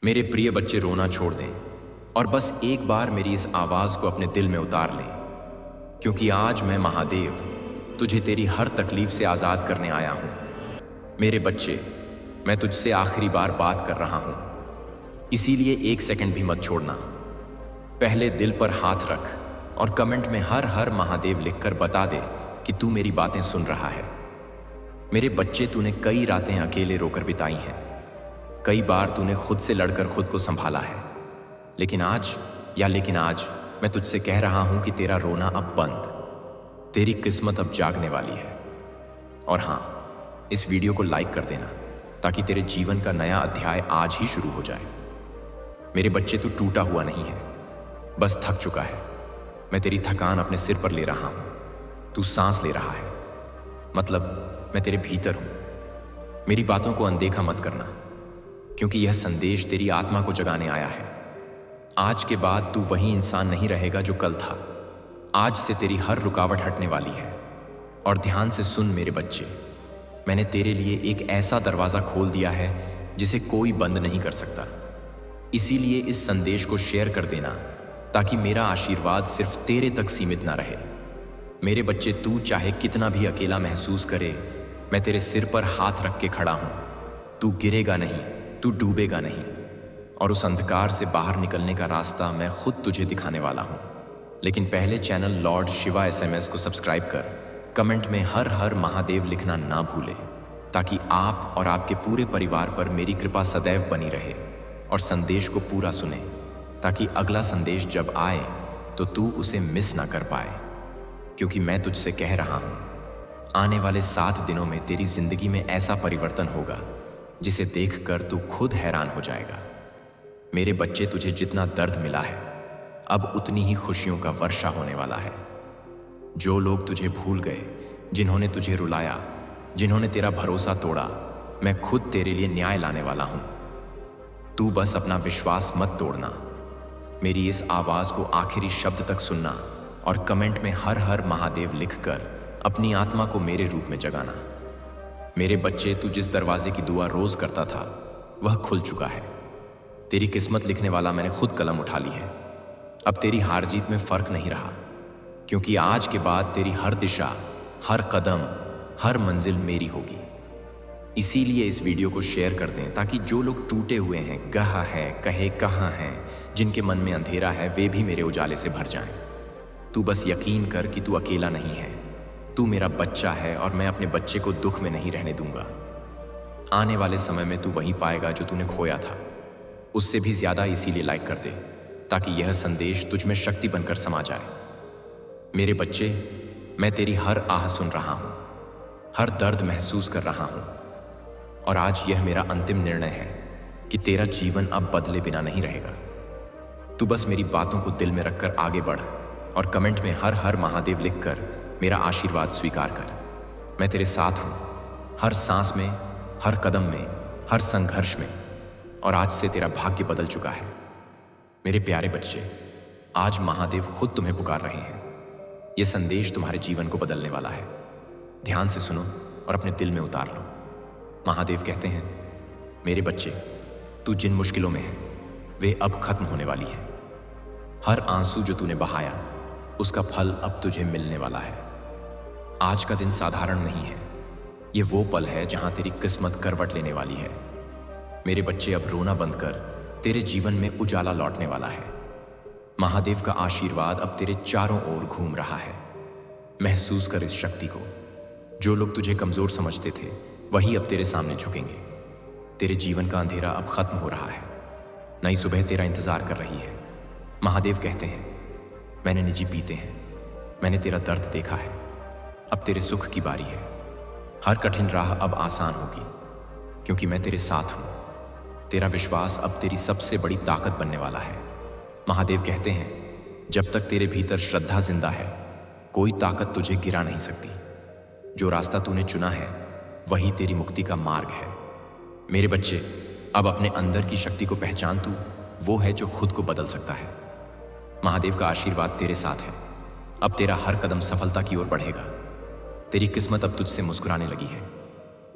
मेरे प्रिय बच्चे रोना छोड़ दें और बस एक बार मेरी इस आवाज़ को अपने दिल में उतार लें, क्योंकि आज मैं महादेव तुझे तेरी हर तकलीफ से आज़ाद करने आया हूँ। मेरे बच्चे, मैं तुझसे आखिरी बार बात कर रहा हूँ, इसीलिए एक सेकंड भी मत छोड़ना। पहले दिल पर हाथ रख और कमेंट में हर हर महादेव लिखकर बता दे कि तू मेरी बातें सुन रहा है। मेरे बच्चे, तूने कई रातें अकेले रोकर बिताई हैं, कई बार तूने खुद से लड़कर खुद को संभाला है, लेकिन आज मैं तुझसे कह रहा हूं कि तेरा रोना अब बंद, तेरी किस्मत अब जागने वाली है। और हाँ, इस वीडियो को लाइक कर देना ताकि तेरे जीवन का नया अध्याय आज ही शुरू हो जाए। मेरे बच्चे, तू टूटा हुआ नहीं है, बस थक चुका है। मैं तेरी थकान अपने सिर पर ले रहा हूं, तू सांस ले रहा है, मतलब मैं तेरे भीतर हूं। मेरी बातों को अनदेखा मत करना, क्योंकि यह संदेश तेरी आत्मा को जगाने आया है। आज के बाद तू वही इंसान नहीं रहेगा जो कल था। आज से तेरी हर रुकावट हटने वाली है। और ध्यान से सुन मेरे बच्चे, मैंने तेरे लिए एक ऐसा दरवाज़ा खोल दिया है जिसे कोई बंद नहीं कर सकता। इसीलिए इस संदेश को शेयर कर देना ताकि मेरा आशीर्वाद सिर्फ तेरे तक सीमित ना रहे। मेरे बच्चे, तू चाहे कितना भी अकेला महसूस करे, मैं तेरे सिर पर हाथ रख के खड़ा हूं। तू गिरेगा नहीं, तू डूबेगा नहीं, और उस अंधकार से बाहर निकलने का रास्ता मैं खुद तुझे दिखाने वाला हूं। लेकिन पहले चैनल लॉर्ड शिवा SMS को सब्सक्राइब कर, कमेंट में हर हर महादेव लिखना ना भूले, ताकि आप और आपके पूरे परिवार पर मेरी कृपा सदैव बनी रहे और संदेश को पूरा सुने, ताकि अगला संदेश जब आए तो तू उसे मिस ना कर पाए। क्योंकि मैं तुझसे कह रहा हूं, आने वाले 7 दिनों में तेरी जिंदगी में ऐसा परिवर्तन होगा जिसे देखकर तू खुद हैरान हो जाएगा। मेरे बच्चे, तुझे जितना दर्द मिला है, अब उतनी ही खुशियों का वर्षा होने वाला है। जो लोग तुझे भूल गए, जिन्होंने तुझे रुलाया, जिन्होंने तेरा भरोसा तोड़ा, मैं खुद तेरे लिए न्याय लाने वाला हूं। तू बस अपना विश्वास मत तोड़ना। मेरी इस आवाज़ को आखिरी शब्द तक सुनना और कमेंट में हर हर महादेव लिखकर अपनी आत्मा को मेरे रूप में जगाना। मेरे बच्चे, तू जिस दरवाजे की दुआ रोज करता था वह खुल चुका है। तेरी किस्मत लिखने वाला मैंने खुद कलम उठा ली है। अब तेरी हार जीत में फर्क नहीं रहा, क्योंकि आज के बाद तेरी हर दिशा, हर कदम, हर मंजिल मेरी होगी। इसीलिए इस वीडियो को शेयर कर दें ताकि जो लोग टूटे हुए हैं, गहा है, कहे कहाँ हैं, जिनके मन में अंधेरा है, वे भी मेरे उजाले से भर जाएं। तू बस यकीन कर कि तू अकेला नहीं है। तू मेरा बच्चा है और मैं अपने बच्चे को दुख में नहीं रहने दूंगा। आने वाले समय में तू वही पाएगा जो तूने खोया था, उससे भी ज्यादा। इसीलिए लाइक कर दे ताकि यह संदेश तुझ में शक्ति बनकर समा जाए। मेरे बच्चे, मैं तेरी हर आह सुन रहा हूं, हर दर्द महसूस कर रहा हूं, और आज यह मेरा अंतिम निर्णय है कि तेरा जीवन अब बदले बिना नहीं रहेगा। तू बस मेरी बातों को दिल में रखकर आगे बढ़ और कमेंट में हर हर महादेव लिखकर मेरा आशीर्वाद स्वीकार कर। मैं तेरे साथ हूं, हर सांस में, हर कदम में, हर संघर्ष में, और आज से तेरा भाग्य बदल चुका है। मेरे प्यारे बच्चे, आज महादेव खुद तुम्हें पुकार रहे हैं। यह संदेश तुम्हारे जीवन को बदलने वाला है। ध्यान से सुनो और अपने दिल में उतार लो। महादेव कहते हैं, मेरे बच्चे, तू जिन मुश्किलों में है वे अब खत्म होने वाली है। हर आंसू जो तूने बहाया, उसका फल अब तुझे मिलने वाला है। आज का दिन साधारण नहीं है, ये वो पल है जहां तेरी किस्मत करवट लेने वाली है। मेरे बच्चे, अब रोना बंद कर, तेरे जीवन में उजाला लौटने वाला है। महादेव का आशीर्वाद अब तेरे चारों ओर घूम रहा है। महसूस कर इस शक्ति को। जो लोग तुझे कमजोर समझते थे वही अब तेरे सामने झुकेंगे। तेरे जीवन का अंधेरा अब खत्म हो रहा है, नई सुबह तेरा इंतजार कर रही है। महादेव कहते हैं, मैंने निजी पीते हैं, मैंने तेरा दर्द देखा है, अब तेरे सुख की बारी है। हर कठिन राह अब आसान होगी, क्योंकि मैं तेरे साथ हूं। तेरा विश्वास अब तेरी सबसे बड़ी ताकत बनने वाला है। महादेव कहते हैं, जब तक तेरे भीतर श्रद्धा जिंदा है, कोई ताकत तुझे गिरा नहीं सकती। जो रास्ता तूने चुना है वही तेरी मुक्ति का मार्ग है। मेरे बच्चे, अब अपने अंदर की शक्ति को पहचान। तू वो है जो खुद को बदल सकता है। महादेव का आशीर्वाद तेरे साथ है। अब तेरा हर कदम सफलता की ओर बढ़ेगा। तेरी किस्मत अब तुझसे मुस्कुराने लगी है।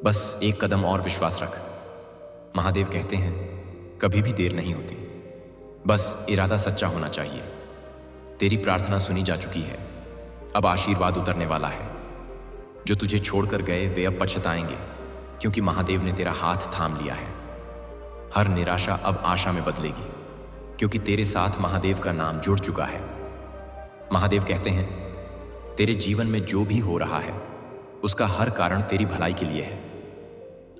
बस एक कदम और विश्वास रख। महादेव कहते हैं, कभी भी देर नहीं होती, बस इरादा सच्चा होना चाहिए। तेरी प्रार्थना सुनी जा चुकी है, अब आशीर्वाद उतरने वाला है। जो तुझे छोड़कर गए वे अब पछताएंगे, क्योंकि महादेव ने तेरा हाथ थाम लिया है। हर निराशा अब आशा में बदलेगी, क्योंकि तेरे साथ महादेव का नाम जुड़ चुका है। महादेव कहते हैं, तेरे जीवन में जो भी हो रहा है उसका हर कारण तेरी भलाई के लिए है।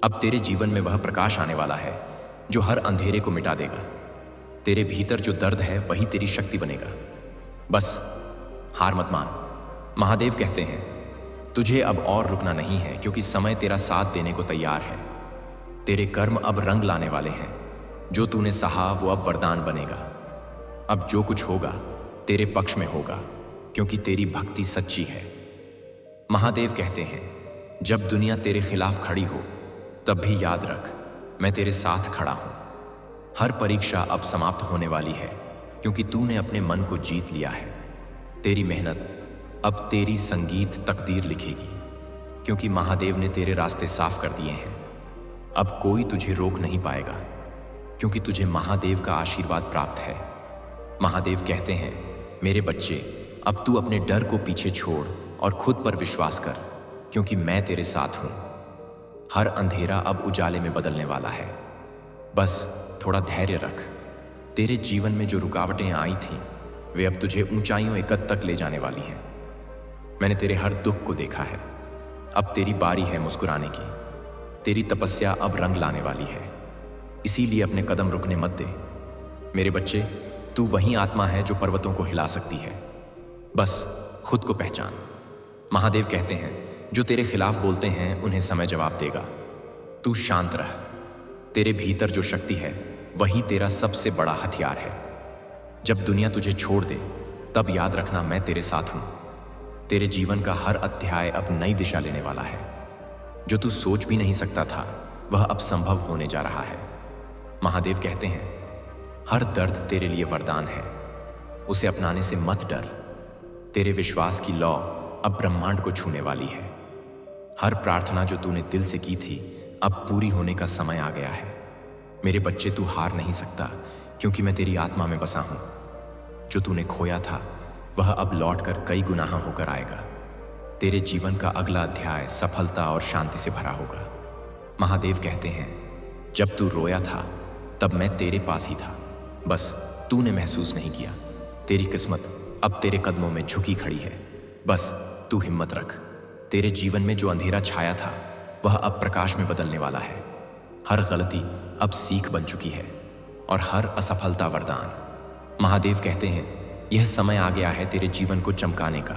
अब तेरे जीवन में वह प्रकाश आने वाला है जो हर अंधेरे को मिटा देगा। तेरे भीतर जो दर्द है वही तेरी शक्ति बनेगा। बस हार मत मान। महादेव कहते हैं, तुझे अब और रुकना नहीं है, क्योंकि समय तेरा साथ देने को तैयार है। तेरे कर्म अब रंग लाने वाले हैं। जो तूने सहा वो अब वरदान बनेगा। अब जो कुछ होगा तेरे पक्ष में होगा, क्योंकि तेरी भक्ति सच्ची है। महादेव कहते हैं, जब दुनिया तेरे खिलाफ खड़ी हो तब भी याद रख, मैं तेरे साथ खड़ा हूं। हर परीक्षा अब समाप्त होने वाली है, क्योंकि तूने अपने मन को जीत लिया है। तेरी मेहनत अब तेरी संगीत तकदीर लिखेगी, क्योंकि महादेव ने तेरे रास्ते साफ कर दिए हैं। अब कोई तुझे रोक नहीं पाएगा, क्योंकि तुझे महादेव का आशीर्वाद प्राप्त है। महादेव कहते हैं, मेरे बच्चे, अब तू अपने डर को पीछे छोड़ और खुद पर विश्वास कर, क्योंकि मैं तेरे साथ हूं। हर अंधेरा अब उजाले में बदलने वाला है। बस थोड़ा धैर्य रख। तेरे जीवन में जो रुकावटें आई थीं वे अब तुझे ऊंचाइयों एकत तक ले जाने वाली हैं। मैंने तेरे हर दुख को देखा है। अब तेरी बारी है मुस्कुराने की। तेरी तपस्या अब रंग लाने वाली है, इसीलिए अपने कदम रुकने मत दे। मेरे बच्चे, तू वही आत्मा है जो पर्वतों को हिला सकती है। बस खुद को पहचान। महादेव कहते हैं, जो तेरे खिलाफ बोलते हैं उन्हें समय जवाब देगा। तू शांत रह। तेरे भीतर जो शक्ति है वही तेरा सबसे बड़ा हथियार है। जब दुनिया तुझे छोड़ दे तब याद रखना, मैं तेरे साथ हूं। तेरे जीवन का हर अध्याय अब नई दिशा लेने वाला है। जो तू सोच भी नहीं सकता था वह अब संभव होने जा रहा है। महादेव कहते हैं, हर दर्द तेरे लिए वरदान है, उसे अपनाने से मत डर। तेरे विश्वास की लौ अब ब्रह्मांड को छूने वाली है। हर प्रार्थना जो तूने दिल से की थी अब पूरी होने का समय आ गया है। मेरे बच्चे, तू हार नहीं सकता, क्योंकि मैं तेरी आत्मा में बसा हूं। जो तूने खोया था वह अब लौटकर कई गुना होकर आएगा। तेरे जीवन का अगला अध्याय सफलता और शांति से भरा होगा। महादेव कहते हैं, जब तू रोया था तब मैं तेरे पास ही था, बस तूने महसूस नहीं किया। तेरी किस्मत अब तेरे कदमों में झुकी खड़ी है। बस तू हिम्मत रख। तेरे जीवन में जो अंधेरा छाया था वह अब प्रकाश में बदलने वाला है। हर गलती अब सीख बन चुकी है और हर असफलता वरदान। महादेव कहते हैं, यह समय आ गया है तेरे जीवन को चमकाने का।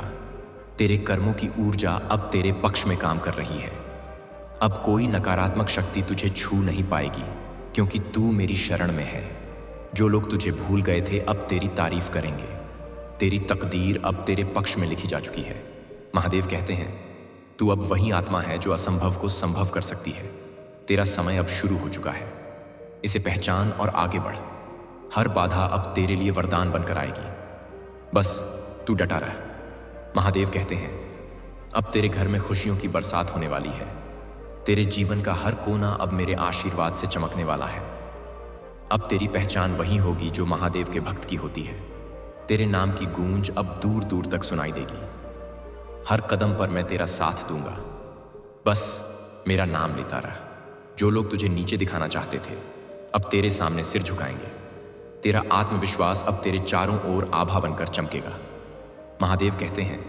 तेरे कर्मों की ऊर्जा अब तेरे पक्ष में काम कर रही है। अब कोई नकारात्मक शक्ति तुझे छू नहीं पाएगी, क्योंकि तू मेरी शरण में है। जो लोग तुझे भूल गए थे अब तेरी तारीफ करेंगे। तेरी तकदीर अब तेरे पक्ष में लिखी जा चुकी है। महादेव कहते हैं, तू अब वही आत्मा है जो असंभव को संभव कर सकती है। तेरा समय अब शुरू हो चुका है। इसे पहचान और आगे बढ़। हर बाधा अब तेरे लिए वरदान बनकर आएगी। बस तू डटा रह। महादेव कहते हैं, अब तेरे घर में खुशियों की बरसात होने वाली है। तेरे जीवन का हर कोना अब मेरे आशीर्वाद से चमकने वाला है। अब तेरी पहचान वही होगी जो महादेव के भक्त की होती है। तेरे नाम की गूंज अब दूर दूर तक सुनाई देगी। हर कदम पर मैं तेरा साथ दूंगा। बस मेरा नाम लेता रह। जो लोग तुझे नीचे दिखाना चाहते थे अब तेरे सामने सिर झुकाएंगे। तेरा आत्मविश्वास अब तेरे चारों ओर आभा बनकर चमकेगा। महादेव कहते हैं,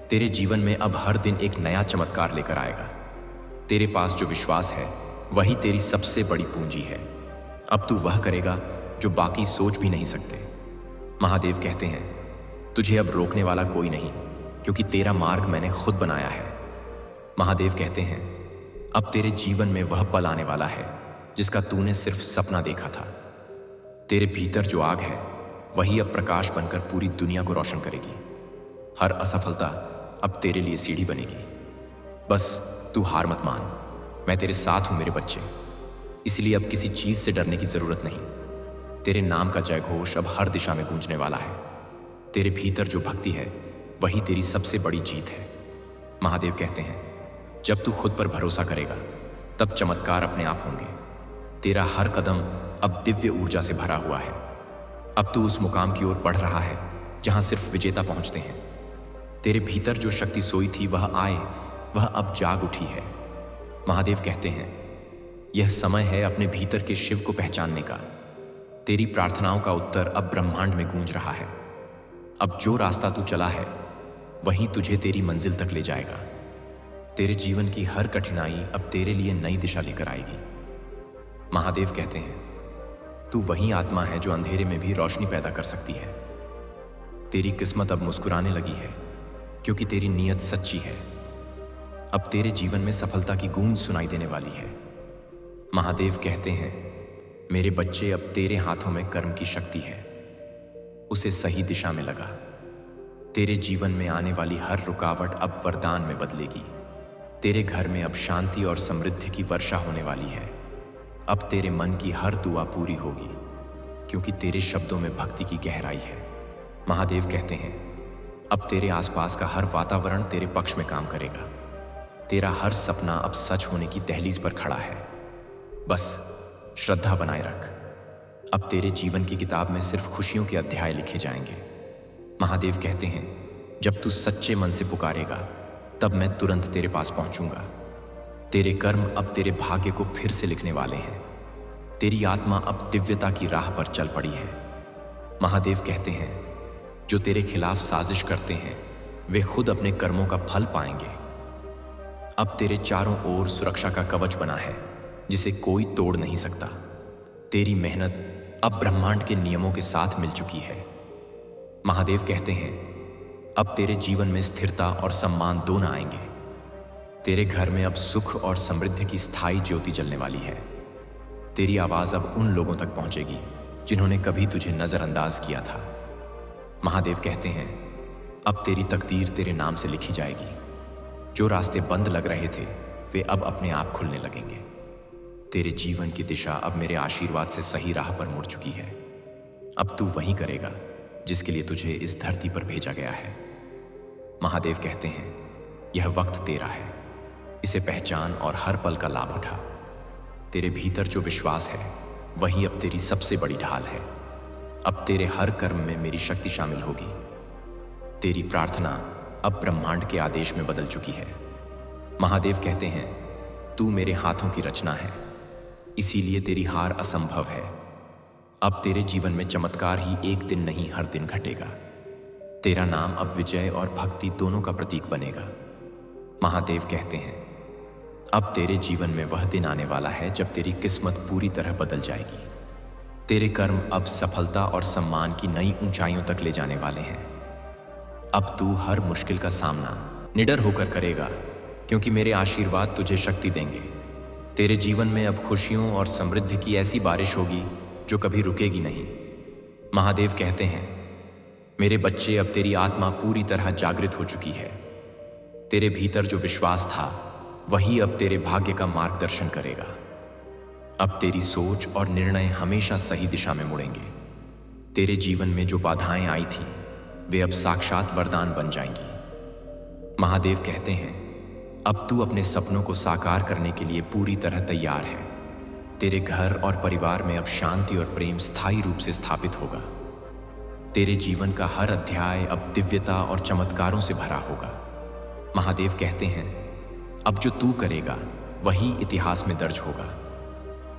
तेरे जीवन में अब हर दिन एक नया चमत्कार लेकर आएगा। तेरे पास जो विश्वास है वही तेरी सबसे बड़ी पूंजी है। अब तू वह करेगा जो बाकी सोच भी नहीं सकते। महादेव कहते हैं, तुझे अब रोकने वाला कोई नहीं, क्योंकि तेरा मार्ग मैंने खुद बनाया है। महादेव कहते हैं, अब तेरे जीवन में वह पल आने वाला है जिसका तूने सिर्फ सपना देखा था। तेरे भीतर जो आग है वही अब प्रकाश बनकर पूरी दुनिया को रोशन करेगी। हर असफलता अब तेरे लिए सीढ़ी बनेगी। बस तू हार मत मान। मैं तेरे साथ हूं मेरे बच्चे, इसलिए अब किसी चीज से डरने की जरूरत नहीं। तेरे नाम का जय घोष अब हर दिशा में गूंजने वाला है। तेरे भीतर जो भक्ति है वही तेरी सबसे बड़ी जीत है। महादेव कहते हैं, जब तू खुद पर भरोसा करेगा तब चमत्कार अपने आप होंगे। तेरा हर कदम अब दिव्य ऊर्जा से भरा हुआ है। अब तू उस मुकाम की ओर बढ़ रहा है जहां सिर्फ विजेता पहुंचते हैं। तेरे भीतर जो शक्ति सोई थी वह अब जाग उठी है। महादेव कहते हैं, यह समय है अपने भीतर के शिव को पहचानने का। तेरी प्रार्थनाओं का उत्तर अब ब्रह्मांड में गूंज रहा है। अब जो रास्ता तू चला है वही तुझे तेरी मंजिल तक ले जाएगा। तेरे जीवन की हर कठिनाई अब तेरे लिए नई दिशा लेकर आएगी। महादेव कहते हैं, तू वही आत्मा है जो अंधेरे में भी रोशनी पैदा कर सकती है। तेरी किस्मत अब मुस्कुराने लगी है क्योंकि तेरी नीयत सच्ची है। अब तेरे जीवन में सफलता की गूंज सुनाई देने वाली है। महादेव कहते हैं, मेरे बच्चे, अब तेरे हाथों में कर्म की शक्ति है। उसे सही दिशा में लगा। तेरे जीवन में आने वाली हर रुकावट अब वरदान में बदलेगी। तेरे घर में अब शांति और समृद्धि की वर्षा होने वाली है। अब तेरे मन की हर दुआ पूरी होगी क्योंकि तेरे शब्दों में भक्ति की गहराई है। महादेव कहते हैं, अब तेरे आसपास का हर वातावरण तेरे पक्ष में काम करेगा। तेरा हर सपना अब सच होने की दहलीज पर खड़ा है। बस श्रद्धा बनाए रख। अब तेरे जीवन की किताब में सिर्फ खुशियों के अध्याय लिखे जाएंगे। महादेव कहते हैं, जब तू सच्चे मन से पुकारेगा तब मैं तुरंत तेरे पास पहुंचूंगा। तेरे कर्म अब तेरे भाग्य को फिर से लिखने वाले हैं। तेरी आत्मा अब दिव्यता की राह पर चल पड़ी है। महादेव कहते हैं, जो तेरे खिलाफ साजिश करते हैं वे खुद अपने कर्मों का फल पाएंगे। अब तेरे चारों ओर सुरक्षा का कवच बना है जिसे कोई तोड़ नहीं सकता। तेरी मेहनत अब ब्रह्मांड के नियमों के साथ मिल चुकी है। महादेव कहते हैं, अब तेरे जीवन में स्थिरता और सम्मान दोनों आएंगे। तेरे घर में अब सुख और समृद्धि की स्थायी ज्योति जलने वाली है। तेरी आवाज अब उन लोगों तक पहुंचेगी जिन्होंने कभी तुझे नजरअंदाज किया था। महादेव कहते हैं, अब तेरी तकदीर तेरे नाम से लिखी जाएगी। जो रास्ते बंद लग रहे थे वे अब अपने आप खुलने लगेंगे। तेरे जीवन की दिशा अब मेरे आशीर्वाद से सही राह पर मुड़ चुकी है। अब तू वही करेगा जिसके लिए तुझे इस धरती पर भेजा गया है। महादेव कहते हैं, यह वक्त तेरा है, इसे पहचान और हर पल का लाभ उठा। तेरे भीतर जो विश्वास है वही अब तेरी सबसे बड़ी ढाल है। अब तेरे हर कर्म में मेरी शक्ति शामिल होगी। तेरी प्रार्थना अब ब्रह्मांड के आदेश में बदल चुकी है। महादेव कहते हैं, तू मेरे हाथों की रचना है, इसीलिए तेरी हार असंभव है। अब तेरे जीवन में चमत्कार ही एक दिन नहीं हर दिन घटेगा। तेरा नाम अब विजय और भक्ति दोनों का प्रतीक बनेगा। महादेव कहते हैं, अब तेरे जीवन में वह दिन आने वाला है जब तेरी किस्मत पूरी तरह बदल जाएगी। तेरे कर्म अब सफलता और सम्मान की नई ऊंचाइयों तक ले जाने वाले हैं। अब तू हर मुश्किल का सामना निडर होकर करेगा क्योंकि मेरे आशीर्वाद तुझे शक्ति देंगे। तेरे जीवन में अब खुशियों और समृद्धि की ऐसी बारिश होगी जो कभी रुकेगी नहीं। महादेव कहते हैं, मेरे बच्चे, अब तेरी आत्मा पूरी तरह जागृत हो चुकी है। तेरे भीतर जो विश्वास था वही अब तेरे भाग्य का मार्गदर्शन करेगा। अब तेरी सोच और निर्णय हमेशा सही दिशा में मुड़ेंगे। तेरे जीवन में जो बाधाएं आई थीं वे अब साक्षात वरदान बन जाएंगी। महादेव कहते हैं, अब तू अपने सपनों को साकार करने के लिए पूरी तरह तैयार है। तेरे घर और परिवार में अब शांति और प्रेम स्थायी रूप से स्थापित होगा। तेरे जीवन का हर अध्याय अब दिव्यता और चमत्कारों से भरा होगा। महादेव कहते हैं, अब जो तू करेगा वही इतिहास में दर्ज होगा।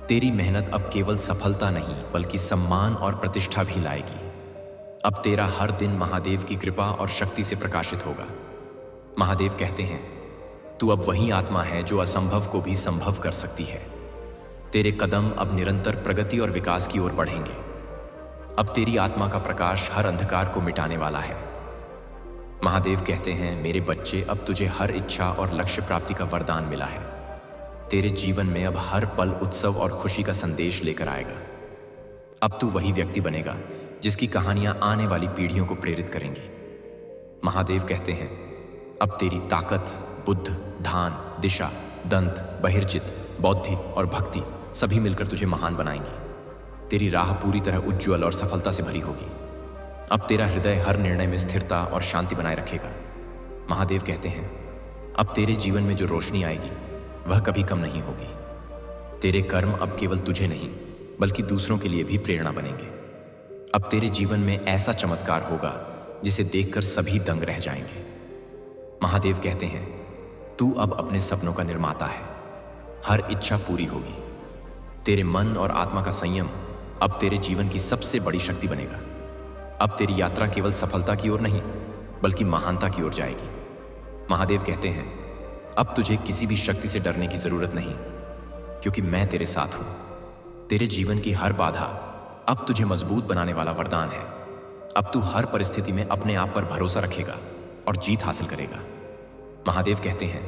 तेरी मेहनत अब केवल सफलता नहीं बल्कि सम्मान और प्रतिष्ठा भी लाएगी। अब तेरा हर दिन महादेव की कृपा और शक्ति से प्रकाशित होगा। महादेव कहते हैं, तू अब वही आत्मा है जो असंभव को भी संभव कर सकती है। तेरे कदम अब निरंतर प्रगति और विकास की ओर बढ़ेंगे। अब तेरी आत्मा का प्रकाश हर अंधकार को मिटाने वाला है। महादेव कहते हैं, मेरे बच्चे, अब तुझे हर इच्छा और लक्ष्य प्राप्ति का वरदान मिला है। तेरे जीवन में अब हर पल उत्सव और खुशी का संदेश लेकर आएगा। अब तू वही व्यक्ति बनेगा जिसकी कहानियां आने वाली पीढ़ियों को प्रेरित करेंगी। महादेव कहते हैं, अब तेरी ताकत, बुद्ध, ध्यान, दिशा, दंत, बहिर्जित, बौद्धि और भक्ति सभी मिलकर तुझे महान बनाएंगी। तेरी राह पूरी तरह उज्ज्वल और सफलता से भरी होगी। अब तेरा हृदय हर निर्णय में स्थिरता और शांति बनाए रखेगा। महादेव कहते हैं, अब तेरे जीवन में जो रोशनी आएगी वह कभी कम नहीं होगी। तेरे कर्म अब केवल तुझे नहीं बल्कि दूसरों के लिए भी प्रेरणा बनेंगे। अब तेरे जीवन में ऐसा चमत्कार होगा जिसे देखकर सभी दंग रह जाएंगे। महादेव कहते हैं, तू अब अपने सपनों का निर्माता है। हर इच्छा पूरी होगी। तेरे मन और आत्मा का संयम अब तेरे जीवन की सबसे बड़ी शक्ति बनेगा। अब तेरी यात्रा केवल सफलता की ओर नहीं, बल्कि महानता की ओर जाएगी। महादेव कहते हैं, अब तुझे किसी भी शक्ति से डरने की जरूरत नहीं, क्योंकि मैं तेरे साथ हूं। तेरे जीवन की हर बाधा अब तुझे मजबूत बनाने वाला वरदान है। अब तू हर परिस्थिति में अपने आप पर भरोसा रखेगा और जीत हासिल करेगा। महादेव कहते हैं,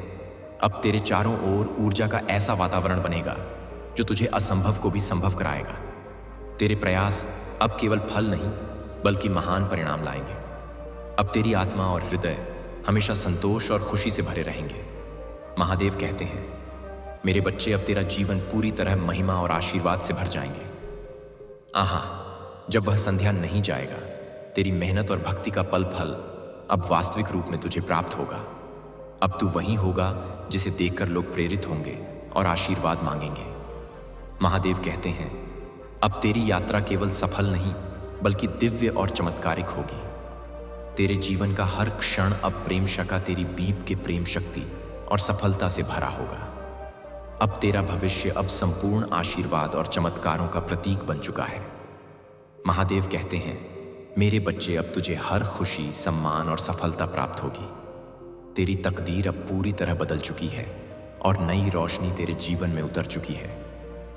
अब तेरे चारों ओर ऊर्जा का ऐसा वातावरण बनेगा जो तुझे असंभव को भी संभव कराएगा। तेरे प्रयास अब केवल फल नहीं, बल्कि महान परिणाम लाएंगे। अब तेरी आत्मा और हृदय हमेशा संतोष और खुशी से भरे रहेंगे। महादेव कहते हैं, मेरे बच्चे, अब तेरा जीवन पूरी तरह महिमा और आशीर्वाद से भर जाएंगे। आहा, जब वह संध्या नहीं जाएगा, तेरी मेहनत और भक्ति का पल फल अब वास्तविक रूप में तुझे प्राप्त होगा। अब तू वही होगा जिसे देखकर लोग प्रेरित होंगे और आशीर्वाद मांगेंगे। महादेव कहते हैं, अब तेरी यात्रा केवल सफल नहीं, बल्कि दिव्य और चमत्कारिक होगी। तेरे जीवन का हर क्षण अब प्रेम शका तेरी बीप के प्रेम शक्ति और सफलता से भरा होगा। अब तेरा भविष्य अब संपूर्ण आशीर्वाद और चमत्कारों का प्रतीक बन चुका है। महादेव कहते हैं, मेरे बच्चे, अब तुझे हर खुशी, सम्मान और सफलता प्राप्त होगी। तेरी तकदीर अब पूरी तरह बदल चुकी है और नई रोशनी तेरे जीवन में उतर चुकी है।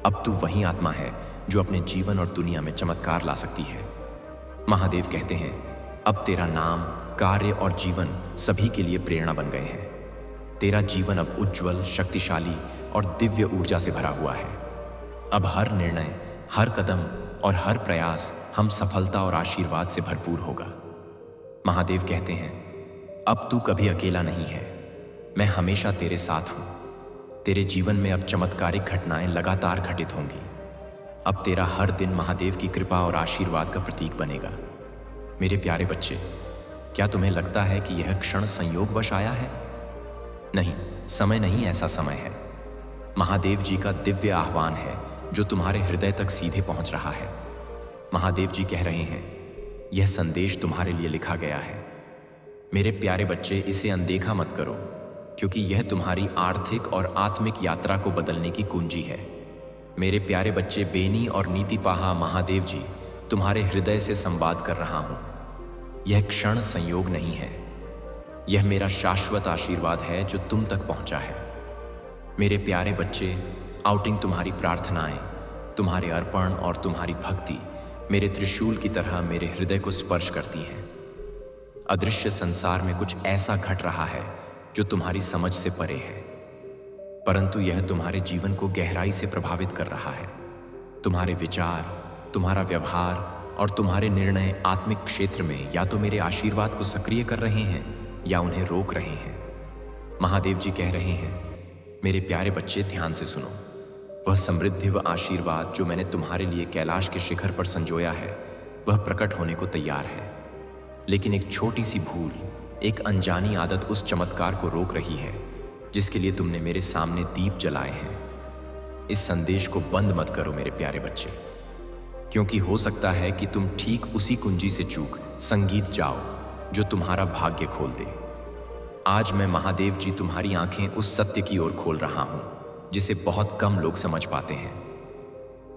अब तू वही आत्मा है जो अपने जीवन और दुनिया में चमत्कार ला सकती है। महादेव कहते हैं, अब तेरा नाम, कार्य और जीवन सभी के लिए प्रेरणा बन गए हैं। तेरा जीवन अब उज्जवल, शक्तिशाली और दिव्य ऊर्जा से भरा हुआ है। अब हर निर्णय, हर कदम और हर प्रयास हम सफलता और आशीर्वाद से भरपूर होगा। महादेव कहते हैं, अब तू कभी अकेला नहीं है। मैं हमेशा तेरे साथ हूं। तेरे जीवन में अब चमत्कारिक घटनाएं लगातार घटित होंगी। अब तेरा हर दिन महादेव की कृपा और आशीर्वाद का प्रतीक बनेगा। मेरे प्यारे बच्चे, क्या तुम्हें लगता है कि यह क्षण संयोगवश आया है? नहीं, समय नहीं ऐसा समय है। महादेव जी का दिव्य आह्वान है जो तुम्हारे हृदय तक सीधे पहुंच रहा है। महादेव जी कह रहे हैं, यह संदेश तुम्हारे लिए लिखा गया है। मेरे प्यारे बच्चे, इसे अनदेखा मत करो, क्योंकि यह तुम्हारी आर्थिक और आत्मिक यात्रा को बदलने की कुंजी है। मेरे प्यारे बच्चे, बेनी और नीतिपाहा महादेव जी तुम्हारे हृदय से संवाद कर रहा हूं। यह क्षण संयोग नहीं है, यह मेरा शाश्वत आशीर्वाद है जो तुम तक पहुंचा है। मेरे प्यारे बच्चे, आउटिंग तुम्हारी प्रार्थनाएं, तुम्हारे अर्पण और तुम्हारी भक्ति मेरे त्रिशूल की तरह मेरे हृदय को स्पर्श करती हैं। अदृश्य संसार में कुछ ऐसा घट रहा है जो तुम्हारी समझ से परे है, परंतु यह तुम्हारे जीवन को गहराई से प्रभावित कर रहा है। तुम्हारे विचार, तुम्हारा व्यवहार और तुम्हारे निर्णय आत्मिक क्षेत्र में या तो मेरे आशीर्वाद को सक्रिय कर रहे हैं या उन्हें रोक रहे हैं। महादेव जी कह रहे हैं, मेरे प्यारे बच्चे, ध्यान से सुनो। वह समृद्धि व आशीर्वाद जो मैंने तुम्हारे लिए कैलाश के शिखर पर संजोया है, वह प्रकट होने को तैयार है। लेकिन एक छोटी सी भूल, एक अनजानी आदत उस चमत्कार को रोक रही है जिसके लिए तुमने मेरे सामने दीप जलाए हैं। इस संदेश को बंद मत करो मेरे प्यारे बच्चे, क्योंकि हो सकता है कि तुम ठीक उसी कुंजी से चूक संगीत जाओ जो तुम्हारा भाग्य खोल दे। आज मैं महादेव जी तुम्हारी आंखें उस सत्य की ओर खोल रहा हूं जिसे बहुत कम लोग समझ पाते हैं।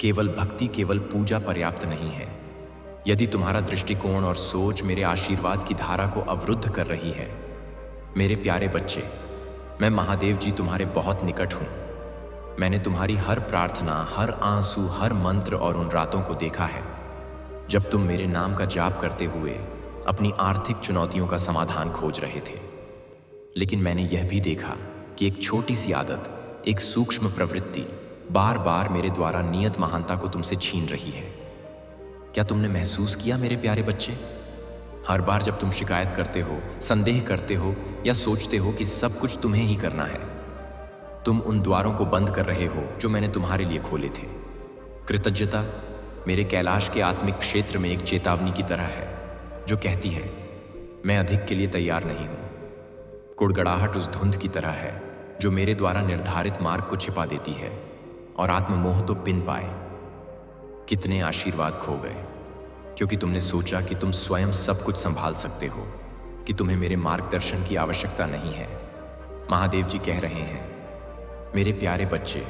केवल भक्ति, केवल पूजा पर्याप्त नहीं है। यदि तुम्हारा दृष्टिकोण और सोच मेरे आशीर्वाद की धारा को अवरुद्ध कर रही है, मेरे प्यारे बच्चे, मैं महादेव जी तुम्हारे बहुत निकट हूं। मैंने तुम्हारी हर प्रार्थना, हर आंसू, हर मंत्र और उन रातों को देखा है जब तुम मेरे नाम का जाप करते हुए अपनी आर्थिक चुनौतियों का समाधान खोज रहे थे। लेकिन मैंने यह भी देखा कि एक छोटी सी आदत, एक सूक्ष्म प्रवृत्ति बार बार मेरे द्वारा नियत महानता को तुमसे छीन रही है। क्या तुमने महसूस किया मेरे प्यारे बच्चे? हर बार जब तुम शिकायत करते हो, संदेह करते हो या सोचते हो कि सब कुछ तुम्हें ही करना है, तुम उन द्वारों को बंद कर रहे हो जो मैंने तुम्हारे लिए खोले थे। कृतज्ञता मेरे कैलाश के आत्मिक क्षेत्र में एक चेतावनी की तरह है जो कहती है, मैं अधिक के लिए तैयार नहीं हूं। कुड़गड़ाहट उस धुंध की तरह है जो मेरे द्वारा निर्धारित मार्ग को छिपा देती है और आत्ममोह तो बिन पाए। कितने आशीर्वाद खो गए क्योंकि तुमने सोचा कि तुम स्वयं सब कुछ संभाल सकते हो, कि तुम्हें मेरे मार्गदर्शन की आवश्यकता नहीं है। महादेव जी कह रहे हैं, मेरे प्यारे बच्चे,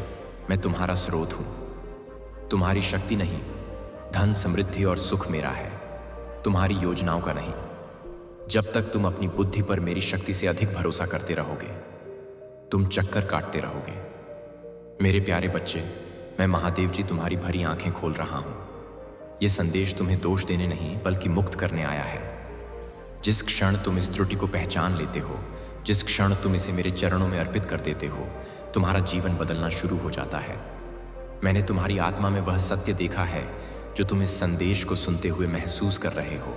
मैं तुम्हारा स्रोत हूं। तुम्हारी शक्ति नहीं, धन, समृद्धि और सुख मेरा है, तुम्हारी योजनाओं का नहीं। जब तक तुम अपनी बुद्धि पर मेरी शक्ति से अधिक भरोसा करते रहोगे, तुम चक्कर काटते रहोगे। मेरे प्यारे बच्चे, मैं महादेव जी तुम्हारी भरी आंखें खोल रहा हूं। यह संदेश तुम्हें दोष देने नहीं बल्कि मुक्त करने आया है। जिस क्षण तुम इस त्रुटि को पहचान लेते हो, जिस क्षण तुम इसे मेरे चरणों में अर्पित कर देते हो, तुम्हारा जीवन बदलना शुरू हो जाता है। मैंने तुम्हारी आत्मा में वह सत्य देखा है जो तुम इस संदेश को सुनते हुए महसूस कर रहे हो।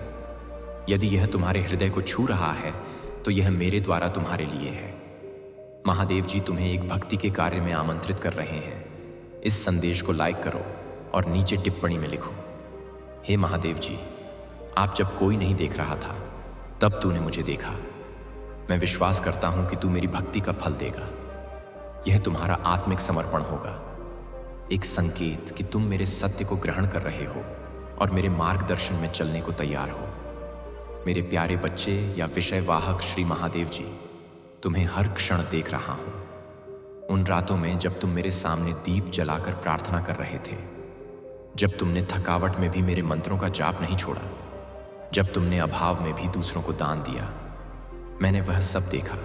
यदि यह तुम्हारे हृदय को छू रहा है तो यह मेरे द्वारा तुम्हारे लिए है। महादेव जी तुम्हें एक भक्ति के कार्य में आमंत्रित कर रहे हैं। इस संदेश को लाइक करो और नीचे टिप्पणी में लिखो, हे महादेव जी, आप जब कोई नहीं देख रहा था तब तूने मुझे देखा। मैं विश्वास करता हूं कि तू मेरी भक्ति का फल देगा। यह तुम्हारा आत्मिक समर्पण होगा, एक संकेत कि तुम मेरे सत्य को ग्रहण कर रहे हो और मेरे मार्गदर्शन में चलने को तैयार हो। मेरे प्यारे बच्चे या विषय वाहक श्री महादेव जी, तुम्हें हर क्षण देख रहा हूं। उन रातों में जब तुम मेरे सामने दीप जलाकर प्रार्थना कर रहे थे, जब तुमने थकावट में भी मेरे मंत्रों का जाप नहीं छोड़ा, जब तुमने अभाव में भी दूसरों को दान दिया, मैंने वह सब देखा।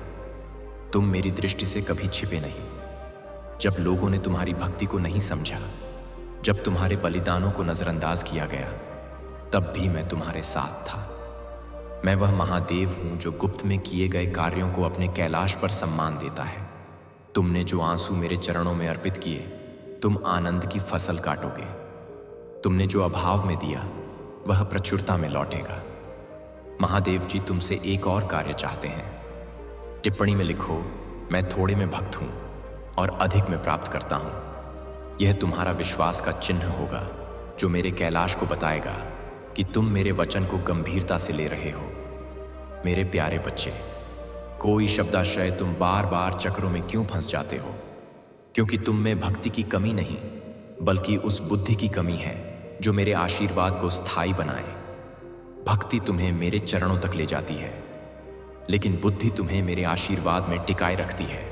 तुम मेरी दृष्टि से कभी छिपे नहीं। जब लोगों ने तुम्हारी भक्ति को नहीं समझा, जब तुम्हारे बलिदानों को नजरअंदाज किया गया, तब भी मैं तुम्हारे साथ था। मैं वह महादेव हूं जो गुप्त में किए गए कार्यों को अपने कैलाश पर सम्मान देता है। तुमने जो आंसू मेरे चरणों में अर्पित किए, तुम आनंद की फसल काटोगे। तुमने जो अभाव में दिया, वह प्रचुरता में लौटेगा। महादेव जी तुमसे एक और कार्य चाहते हैं। टिप्पणी में लिखो, मैं थोड़े में भक्त हूं और अधिक में प्राप्त करता हूं। यह तुम्हारा विश्वास का चिन्ह होगा जो मेरे कैलाश को बताएगा कि तुम मेरे वचन को गंभीरता से ले रहे हो। मेरे प्यारे बच्चे, कोई शब्दाशय तुम बार बार चक्रों में क्यों फंस जाते हो? क्योंकि तुम में भक्ति की कमी नहीं, बल्कि उस बुद्धि की कमी है जो मेरे आशीर्वाद को स्थायी बनाए। भक्ति तुम्हें मेरे चरणों तक ले जाती है, लेकिन बुद्धि तुम्हें मेरे आशीर्वाद में टिकाए रखती है।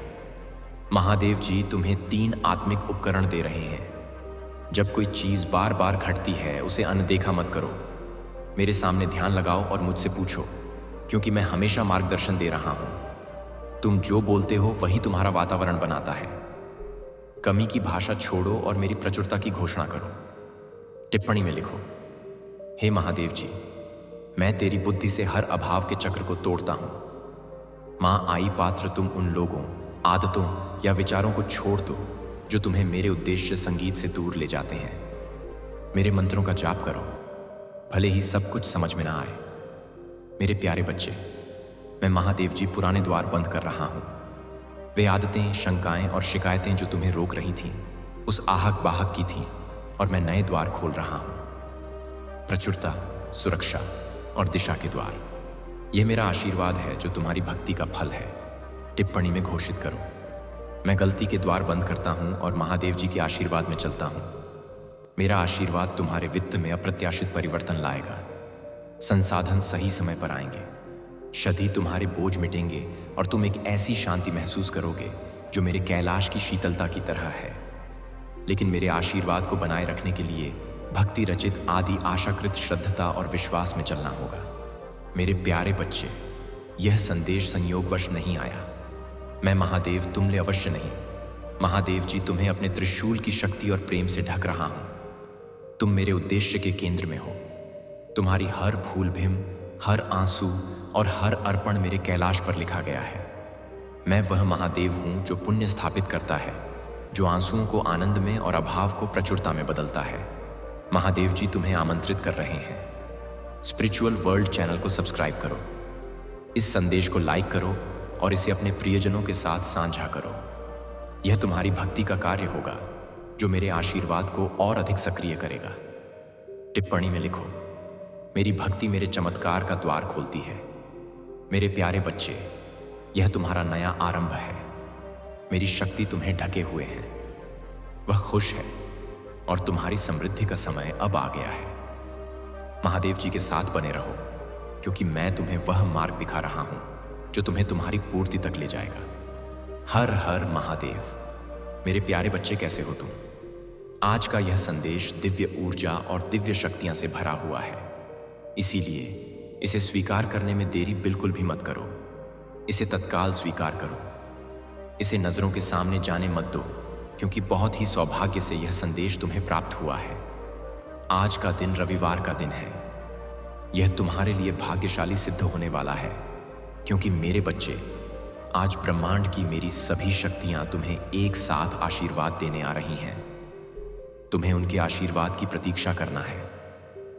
महादेव जी तुम्हें 3 आत्मिक उपकरण दे रहे हैं। जब कोई चीज बार बार घटती है, उसे अनदेखा मत करो। मेरे सामने ध्यान लगाओ और मुझसे पूछो, क्योंकि मैं हमेशा मार्गदर्शन दे रहा हूं। तुम जो बोलते हो वही तुम्हारा वातावरण बनाता है। कमी की भाषा छोड़ो और मेरी प्रचुरता की घोषणा करो। टिप्पणी में लिखो, हे महादेव जी, मैं तेरी बुद्धि से हर अभाव के चक्र को तोड़ता हूं। मां आई पात्र तुम उन लोगों, आदतों या विचारों को छोड़ दो जो तुम्हें मेरे उद्देश्य संगीत से दूर ले जाते हैं। मेरे मंत्रों का जाप करो, भले ही सब कुछ समझ में ना आए। मेरे प्यारे बच्चे, मैं महादेव जी पुराने द्वार बंद कर रहा हूं। वे आदतें, शंकाएं और शिकायतें जो तुम्हें रोक रही थीं, उस आहक बाहक की थीं, और मैं नए द्वार खोल रहा हूं। प्रचुरता, सुरक्षा और दिशा के द्वार। यह मेरा आशीर्वाद है जो तुम्हारी भक्ति का फल है। टिप्पणी में घोषित करो, मैं गलती के द्वार बंद करता हूं और महादेव जी के आशीर्वाद में चलता हूं। मेरा आशीर्वाद तुम्हारे वित्त में अप्रत्याशित परिवर्तन लाएगा। संसाधन सही समय पर आएंगे। क्षति तुम्हारे बोझ मिटेंगे और तुम एक ऐसी शांति महसूस करोगे जो मेरे कैलाश की शीतलता की तरह है। लेकिन मेरे आशीर्वाद को बनाए रखने के लिए भक्ति रचित आदि आशाकृत श्रद्धता और विश्वास में चलना होगा। मेरे प्यारे बच्चे, यह संदेश संयोगवश नहीं आया। मैं महादेव तुमले अवश्य नहीं। महादेव जी तुम्हें अपने त्रिशूल की शक्ति और प्रेम से ढक रहा हूं। तुम मेरे उद्देश्य के केंद्र में हो। तुम्हारी हर भूल भीम, हर आंसू और हर अर्पण मेरे कैलाश पर लिखा गया है। मैं वह महादेव हूं जो पुण्य स्थापित करता है, जो आंसुओं को आनंद में और अभाव को प्रचुरता में बदलता है। महादेव जी तुम्हें आमंत्रित कर रहे हैं। स्पिरिचुअल वर्ल्ड चैनल को सब्सक्राइब करो, इस संदेश को लाइक करो और इसे अपने प्रियजनों के साथ साझा करो। यह तुम्हारी भक्ति का कार्य होगा जो मेरे आशीर्वाद को और अधिक सक्रिय करेगा। टिप्पणी में लिखो, मेरी भक्ति मेरे चमत्कार का द्वार खोलती है। मेरे प्यारे बच्चे, यह तुम्हारा नया आरंभ है। मेरी शक्ति तुम्हें ढके हुए है। वह खुश है, और तुम्हारी समृद्धि का समय अब आ गया है। महादेव जी के साथ बने रहो, क्योंकि मैं तुम्हें वह मार्ग दिखा रहा हूं जो तुम्हें तुम्हारी पूर्ति तक ले जाएगा। हर हर महादेव। मेरे प्यारे बच्चे, कैसे हो तुम? आज का यह संदेश दिव्य ऊर्जा और दिव्य शक्तियां से भरा हुआ है, इसीलिए इसे स्वीकार करने में देरी बिल्कुल भी मत करो। इसे तत्काल स्वीकार करो। इसे नजरों के सामने जाने मत दो, क्योंकि बहुत ही सौभाग्य से यह संदेश तुम्हें प्राप्त हुआ है। आज का दिन रविवार का दिन है। यह तुम्हारे लिए भाग्यशाली सिद्ध होने वाला है, क्योंकि मेरे बच्चे, आज ब्रह्मांड की मेरी सभी शक्तियां तुम्हें एक साथ आशीर्वाद देने आ रही हैं। तुम्हें उनके आशीर्वाद की प्रतीक्षा करना है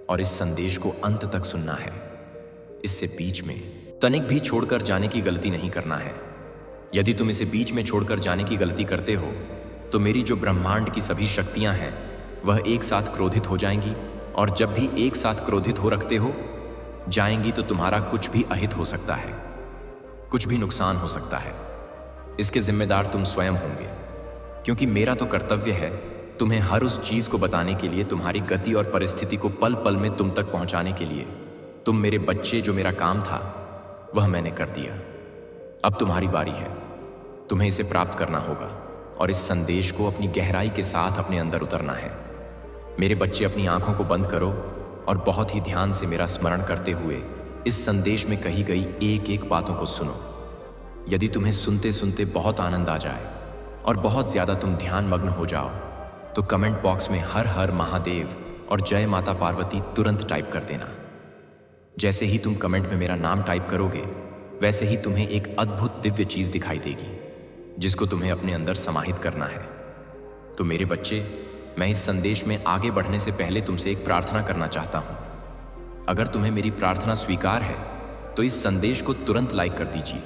और इस संदेश को अंत तक सुनना है। इससे बीच में तनिक भी छोड़कर जाने की गलती नहीं करना है। यदि तुम इसे बीच में छोड़कर जाने की गलती करते हो, तो मेरी जो ब्रह्मांड की सभी शक्तियां हैं वह एक साथ क्रोधित हो जाएंगी, और जब भी एक साथ क्रोधित हो रखते हो जाएंगी तो तुम्हारा कुछ भी अहित हो सकता है, कुछ भी नुकसान हो सकता है। इसके जिम्मेदार तुम स्वयं होंगे, क्योंकि मेरा तो कर्तव्य है तुम्हें हर उस चीज को बताने के लिए, तुम्हारी गति और परिस्थिति को पल पल में तुम तक पहुंचाने के लिए। तुम मेरे बच्चे, जो मेरा काम था वह मैंने कर दिया। अब तुम्हारी बारी है। तुम्हें इसे प्राप्त करना होगा और इस संदेश को अपनी गहराई के साथ अपने अंदर उतरना है। मेरे बच्चे, अपनी आंखों को बंद करो और बहुत ही ध्यान से मेरा स्मरण करते हुए इस संदेश में कही गई एक एक बातों को सुनो। यदि तुम्हें सुनते सुनते बहुत आनंद आ जाए और बहुत ज्यादा तुम ध्यान मग्न हो जाओ, तो कमेंट बॉक्स में हर हर महादेव और जय माता पार्वती तुरंत टाइप कर देना। जैसे ही तुम कमेंट में मेरा नाम टाइप करोगे, वैसे ही तुम्हें एक अद्भुत दिव्य चीज दिखाई देगी, जिसको तुम्हें अपने अंदर समाहित करना है। तो मेरे बच्चे, मैं इस संदेश में आगे बढ़ने से पहले तुमसे एक प्रार्थना करना चाहता हूं। अगर तुम्हें मेरी प्रार्थना स्वीकार है तो इस संदेश को तुरंत लाइक कर दीजिए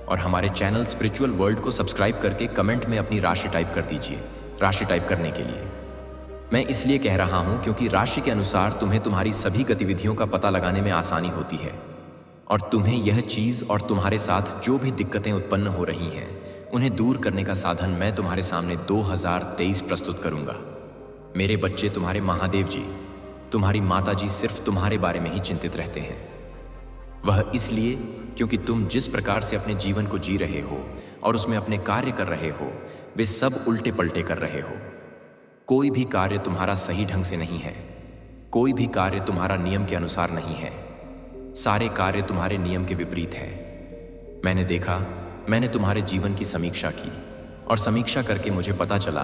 और हमारे चैनल स्पिरिचुअल वर्ल्ड को सब्सक्राइब करके कमेंट में अपनी राशि टाइप कर दीजिए। राशि टाइप करने के लिए मैं इसलिए कह रहा हूं क्योंकि राशि के अनुसार तुम्हें तुम्हारी सभी गतिविधियों का पता लगाने में आसानी होती है, और तुम्हें यह चीज और तुम्हारे साथ जो भी दिक्कतें उत्पन्न हो रही हैं उन्हें दूर करने का साधन मैं तुम्हारे सामने 2023 प्रस्तुत करूंगा। मेरे बच्चे, तुम्हारे महादेव जी, तुम्हारी माता जी सिर्फ तुम्हारे बारे में ही चिंतित रहते हैं। वह इसलिए क्योंकि तुम जिस प्रकार से अपने जीवन को जी रहे हो और उसमें अपने कार्य कर रहे हो, वे सब उल्टे पलटे कर रहे हो। कोई भी कार्य तुम्हारा सही ढंग से नहीं है। कोई भी कार्य तुम्हारा नियम के अनुसार नहीं है। सारे कार्य तुम्हारे नियम के विपरीत है। मैंने देखा, मैंने तुम्हारे जीवन की समीक्षा की और समीक्षा करके मुझे पता चला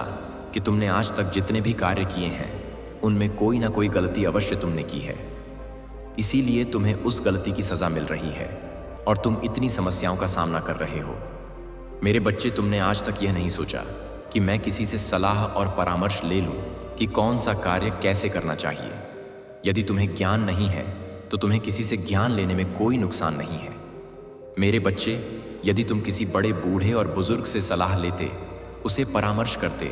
कि तुमने आज तक जितने भी कार्य किए हैं उनमें कोई ना कोई गलती अवश्य तुमने की है। इसीलिए तुम्हें उस गलती की सजा मिल रही है और तुम इतनी समस्याओं का सामना कर रहे हो। मेरे बच्चे, तुमने आज तक यह नहीं सोचा कि मैं किसी से सलाह और परामर्श ले लूं कि कौन सा कार्य कैसे करना चाहिए। यदि तुम्हें ज्ञान नहीं है तो तुम्हें किसी से ज्ञान लेने में कोई नुकसान नहीं है। मेरे बच्चे, यदि तुम किसी बड़े बूढ़े और बुजुर्ग से सलाह लेते, उसे परामर्श करते,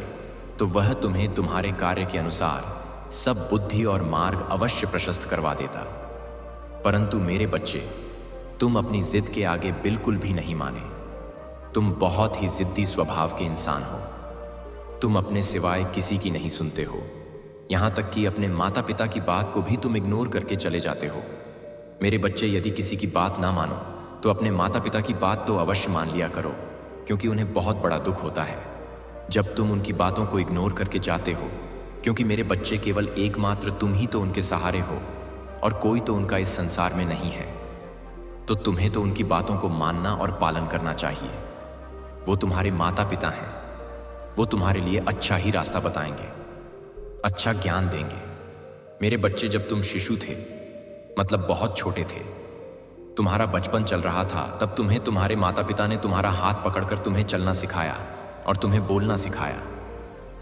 तो वह तुम्हें तुम्हारे कार्य के अनुसार सब बुद्धि और मार्ग अवश्य प्रशस्त करवा देता। परंतु मेरे बच्चे, तुम अपनी जिद के आगे बिल्कुल भी नहीं माने। तुम बहुत ही जिद्दी स्वभाव के इंसान हो। तुम अपने सिवाय किसी की नहीं सुनते हो। यहां तक कि अपने माता पिता की बात को भी तुम इग्नोर करके चले जाते हो। मेरे बच्चे, यदि किसी की बात ना मानो तो अपने माता पिता की बात तो अवश्य मान लिया करो, क्योंकि उन्हें बहुत बड़ा दुख होता है जब तुम उनकी बातों को इग्नोर करके जाते हो। क्योंकि मेरे बच्चे, केवल एकमात्र तुम ही तो उनके सहारे हो और कोई तो उनका इस संसार में नहीं है। तो तुम्हें तो उनकी बातों को मानना और पालन करना चाहिए। वो तुम्हारे माता पिता हैं। वो तुम्हारे लिए अच्छा ही रास्ता बताएंगे, अच्छा ज्ञान देंगे। मेरे बच्चे, जब तुम शिशु थे, मतलब बहुत छोटे थे, तुम्हारा बचपन चल रहा था, तब तुम्हें तुम्हारे माता पिता ने तुम्हारा हाथ पकड़कर तुम्हें चलना सिखाया और तुम्हें बोलना सिखाया,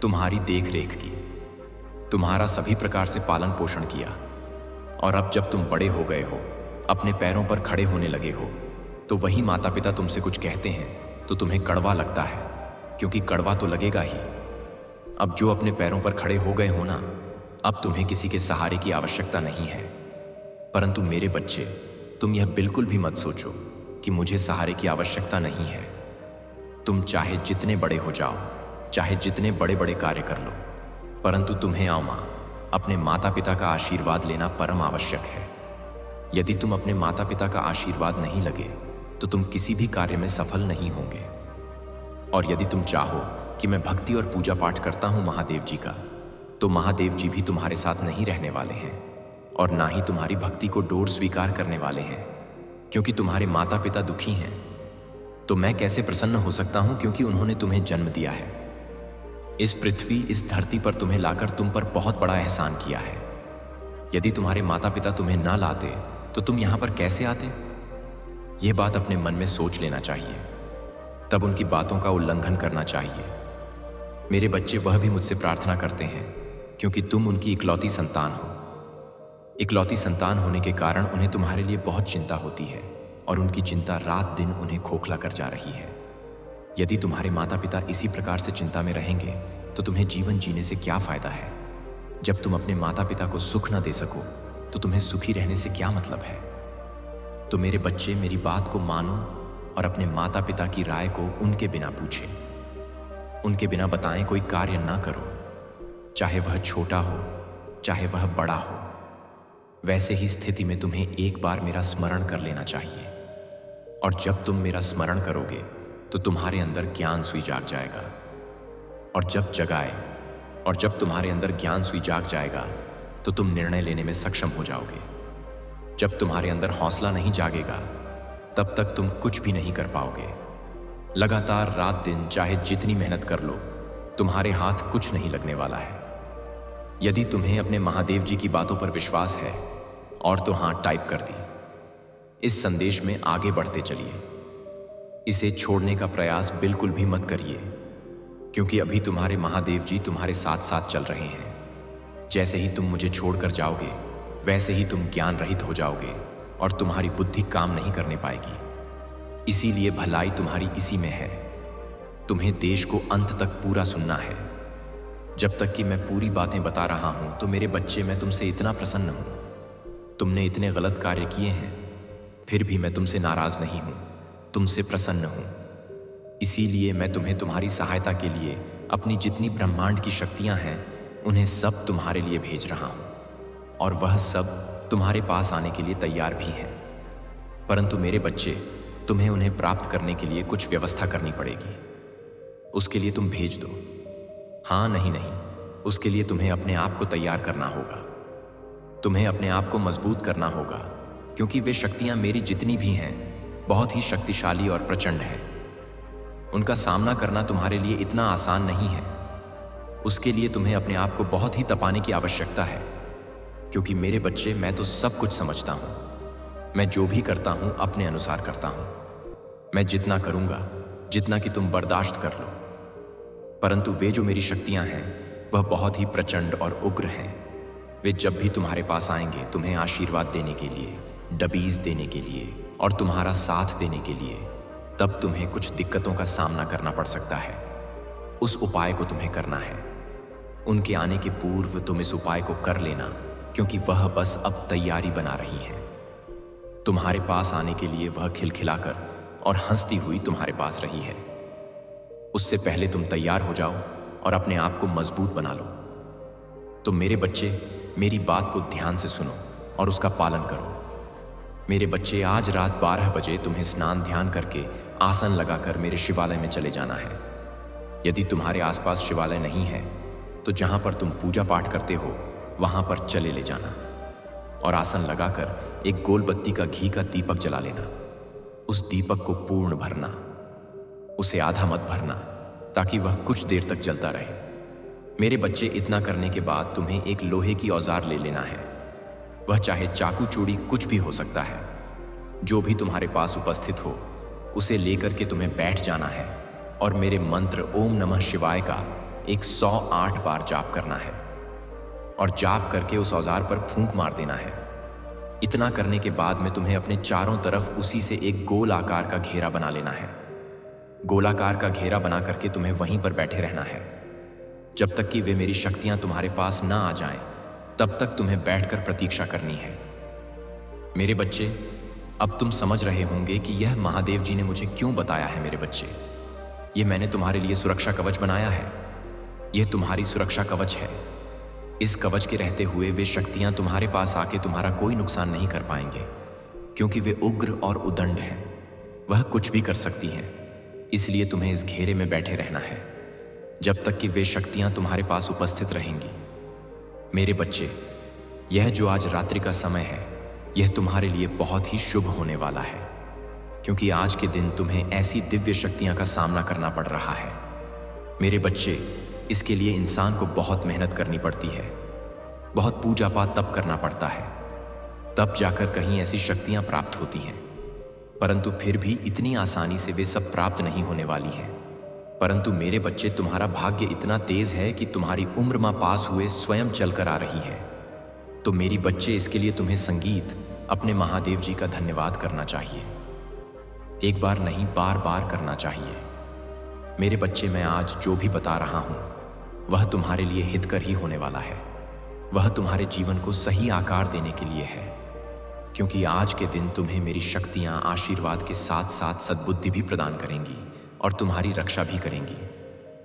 तुम्हारी देख रेख की, तुम्हारा सभी प्रकार से पालन पोषण किया। और अब जब तुम बड़े हो गए हो, अपने पैरों पर खड़े होने लगे हो, तो वही माता पिता तुमसे कुछ कहते हैं तो तुम्हें कड़वा लगता है, क्योंकि कड़वा तो लगेगा ही। अब जो अपने पैरों पर खड़े हो गए हो ना, अब तुम्हें किसी के सहारे की आवश्यकता नहीं है। परंतु मेरे बच्चे, तुम यह बिल्कुल भी मत सोचो कि मुझे सहारे की आवश्यकता नहीं है। तुम चाहे जितने बड़े हो जाओ, चाहे जितने बड़े बड़े कार्य कर लो, परंतु तुम्हें आओ माँ, अपने माता पिता का आशीर्वाद लेना परम आवश्यक है। यदि तुम अपने माता पिता का आशीर्वाद नहीं लगे तो तुम किसी भी कार्य में सफल नहीं होंगे। और यदि तुम चाहो कि मैं भक्ति और पूजा पाठ करता हूं महादेव जी का, तो महादेव जी भी तुम्हारे साथ नहीं रहने वाले हैं और ना ही तुम्हारी भक्ति को डोर स्वीकार करने वाले हैं, क्योंकि तुम्हारे माता पिता दुखी हैं। तो मैं कैसे प्रसन्न हो सकता हूं, क्योंकि उन्होंने तुम्हें जन्म दिया है। इस पृथ्वी, इस धरती पर तुम्हें लाकर तुम पर बहुत बड़ा एहसान किया है। यदि तुम्हारे माता पिता तुम्हें ना लाते तो तुम यहां पर कैसे आते? यह बात अपने मन में सोच लेना चाहिए, तब उनकी बातों का उल्लंघन करना चाहिए। मेरे बच्चे वह भी मुझसे प्रार्थना करते हैं क्योंकि तुम उनकी इकलौती संतान हो। इकलौती संतान होने के कारण उन्हें तुम्हारे लिए बहुत चिंता होती है और उनकी चिंता रात दिन उन्हें खोखला कर जा रही है। यदि तुम्हारे माता पिता इसी प्रकार से चिंता में रहेंगे तो तुम्हें जीवन जीने से क्या फायदा है? जब तुम अपने माता पिता को सुख न दे सको तो तुम्हें सुखी रहने से क्या मतलब है? तो मेरे बच्चे, मेरी बात को मानो और अपने माता पिता की राय को उनके बिना पूछे, उनके बिना बताएं कोई कार्य ना करो, चाहे वह छोटा हो चाहे वह बड़ा हो। वैसे ही स्थिति में तुम्हें एक बार मेरा स्मरण कर लेना चाहिए, और जब तुम मेरा स्मरण करोगे तो तुम्हारे अंदर ज्ञान सुई जाग जाएगा। और जब तुम्हारे अंदर ज्ञान सुई जाग जाएगा तो तुम निर्णय लेने में सक्षम हो जाओगे। जब तुम्हारे अंदर हौसला नहीं जागेगा तब तक तुम कुछ भी नहीं कर पाओगे। लगातार रात दिन चाहे जितनी मेहनत कर लो, तुम्हारे हाथ कुछ नहीं लगने वाला है। यदि तुम्हें अपने महादेव जी की बातों पर विश्वास है और तो हाँ टाइप कर दी। इस संदेश में आगे बढ़ते चलिए। इसे छोड़ने का प्रयास बिल्कुल भी मत करिए, क्योंकि अभी तुम्हारे महादेव जी तुम्हारे साथ साथ चल रहे हैं। जैसे ही तुम मुझे छोड़कर जाओगे वैसे ही तुम ज्ञान रहित हो जाओगे और तुम्हारी बुद्धि काम नहीं करने पाएगी। इसीलिए भलाई तुम्हारी इसी में है। तुम्हें देश को अंत तक पूरा सुनना है। जब तक कि मैं पूरी बातें बता रहा हूं तो मेरे बच्चे, मैं तुमसे इतना प्रसन्न हूं। तुमने इतने गलत कार्य किए हैं, फिर भी मैं तुमसे नाराज नहीं हूं, तुमसे प्रसन्न हूं। इसीलिए मैं तुम्हें तुम्हारी सहायता के लिए अपनी जितनी ब्रह्मांड की शक्तियां हैं उन्हें सब तुम्हारे लिए भेज रहा हूं, और वह सब तुम्हारे पास आने के लिए तैयार भी हैं। परंतु मेरे बच्चे, तुम्हें उन्हें प्राप्त करने के लिए कुछ व्यवस्था करनी पड़ेगी। उसके लिए तुम भेज दो। हाँ, नहीं, उसके लिए तुम्हें अपने आप को तैयार करना होगा। तुम्हें अपने आप को मजबूत करना होगा, क्योंकि वे शक्तियां मेरी जितनी भी हैं बहुत ही शक्तिशाली और प्रचंड हैं। उनका सामना करना तुम्हारे लिए इतना आसान नहीं है। उसके लिए तुम्हें अपने आप को बहुत ही तपाने की आवश्यकता है, क्योंकि मेरे बच्चे, मैं तो सब कुछ समझता हूं। मैं जो भी करता हूं अपने अनुसार करता हूं। मैं जितना करूंगा, जितना कि तुम बर्दाश्त कर लो। परंतु वे जो मेरी शक्तियां हैं वह बहुत ही प्रचंड और उग्र हैं। वे जब भी तुम्हारे पास आएंगे तुम्हें आशीर्वाद देने के लिए, डबीज देने के लिए और तुम्हारा साथ देने के लिए, तब तुम्हें कुछ दिक्कतों का सामना करना पड़ सकता है। उस उपाय को तुम्हें करना है। उनके आने के पूर्व तुम इस उपाय को कर लेना, क्योंकि वह बस अब तैयारी बना रही है। तुम्हारे पास आने के लिए वह खिलखिलाकर और हंसती हुई तुम्हारे पास रही है। उससे पहले तुम तैयार हो जाओ और अपने आप को मजबूत बना लो। तो मेरे बच्चे, मेरी बात को ध्यान से सुनो और उसका पालन करो। मेरे बच्चे, आज रात 12 बजे तुम्हें स्नान ध्यान करके आसन लगाकर मेरे शिवालय में चले जाना है। यदि तुम्हारे आसपास शिवालय नहीं है तो जहां पर तुम पूजा पाठ करते हो वहां पर चले ले जाना और आसन लगाकर एक गोल बत्ती का घी का दीपक जला लेना। उस दीपक को पूर्ण भरना, उसे आधा मत भरना, ताकि वह कुछ देर तक जलता रहे। मेरे बच्चे, इतना करने के बाद तुम्हें एक लोहे की औजार ले लेना है। वह चाहे चाकू चूड़ी कुछ भी हो सकता है। जो भी तुम्हारे पास उपस्थित हो उसे लेकर के तुम्हें बैठ जाना है और मेरे मंत्र ओम नमः शिवाय का 108 बार जाप करना है और जाप करके उस औजार पर फूंक मार देना है। इतना करने के बाद में तुम्हें अपने चारों तरफ उसी से एक गोल आकार का घेरा बना लेना है। गोलाकार का घेरा बना करके तुम्हें वहीं पर बैठे रहना है जब तक कि वे मेरी शक्तियां तुम्हारे पास ना आ जाएं। तब तक तुम्हें बैठकर प्रतीक्षा करनी है। मेरे बच्चे, अब तुम समझ रहे होंगे कि यह महादेव जी ने मुझे क्यों बताया है। मेरे बच्चे, ये मैंने तुम्हारे लिए सुरक्षा कवच बनाया है। यह तुम्हारी सुरक्षा कवच है। इस कवच के रहते हुए वे शक्तियां तुम्हारे पास आके तुम्हारा कोई नुकसान नहीं कर पाएंगे, क्योंकि वे उग्र और उदंड हैं। वह कुछ भी कर सकती हैं, इसलिए तुम्हें इस घेरे में बैठे रहना है जब तक कि वे शक्तियां तुम्हारे पास उपस्थित रहेंगी। मेरे बच्चे, यह जो आज रात्रि का समय है, यह तुम्हारे लिए बहुत ही शुभ होने वाला है, क्योंकि आज के दिन तुम्हें ऐसी दिव्य शक्तियां का सामना करना पड़ रहा है। मेरे बच्चे, इसके लिए इंसान को बहुत मेहनत करनी पड़ती है, बहुत पूजा पाठ तप करना पड़ता है, तब जाकर कहीं ऐसी शक्तियां प्राप्त होती हैं। परंतु फिर भी इतनी आसानी से वे सब प्राप्त नहीं होने वाली हैं। परंतु मेरे बच्चे, तुम्हारा भाग्य इतना तेज है कि तुम्हारी उम्र मां पास हुए स्वयं चलकर आ रही है। तो मेरी बच्चे, इसके लिए तुम्हें संगीत अपने महादेव जी का धन्यवाद करना चाहिए। एक बार नहीं, बार बार करना चाहिए। मेरे बच्चे, मैं आज जो भी बता रहा हूं वह तुम्हारे लिए हितकर ही होने वाला है। वह तुम्हारे जीवन को सही आकार देने के लिए है, क्योंकि आज के दिन तुम्हें मेरी शक्तियां आशीर्वाद के साथ साथ सद्बुद्धि भी प्रदान करेंगी और तुम्हारी रक्षा भी करेंगी।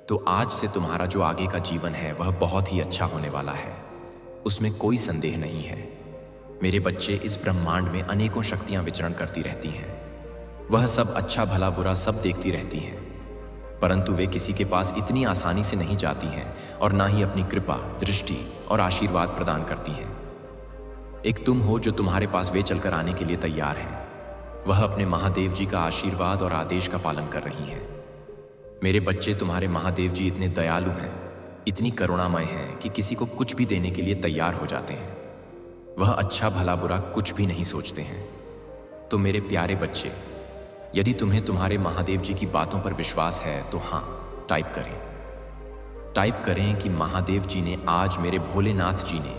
तो आज से तुम्हारा जो आगे का जीवन है वह बहुत ही अच्छा होने वाला है, उसमें कोई संदेह नहीं है। मेरे बच्चे, इस ब्रह्मांड में अनेकों शक्तियां विचरण करती रहती हैं। वह सब अच्छा भला बुरा सब देखती रहती हैं, परंतु वे किसी के पास इतनी आसानी से नहीं जाती हैं और ना ही अपनी कृपा, दृष्टि और आशीर्वाद प्रदान करती हैं। एक तुम हो जो तुम्हारे पास वे चलकर आने के लिए तैयार हैं। वह अपने महादेव जी का आशीर्वाद और आदेश का पालन कर रही हैं। मेरे बच्चे, तुम्हारे महादेव जी इतने दयालु हैं, इतनी करुणामय हैं कि किसी को कुछ भी देने के लिए तैयार हो जाते हैं। वह अच्छा भला बुरा कुछ भी नहीं सोचते हैं। तो मेरे प्यारे बच्चे, यदि तुम्हें तुम्हारे महादेव जी की बातों पर विश्वास है तो हाँ, टाइप करें कि महादेव जी ने आज, मेरे भोलेनाथ जी ने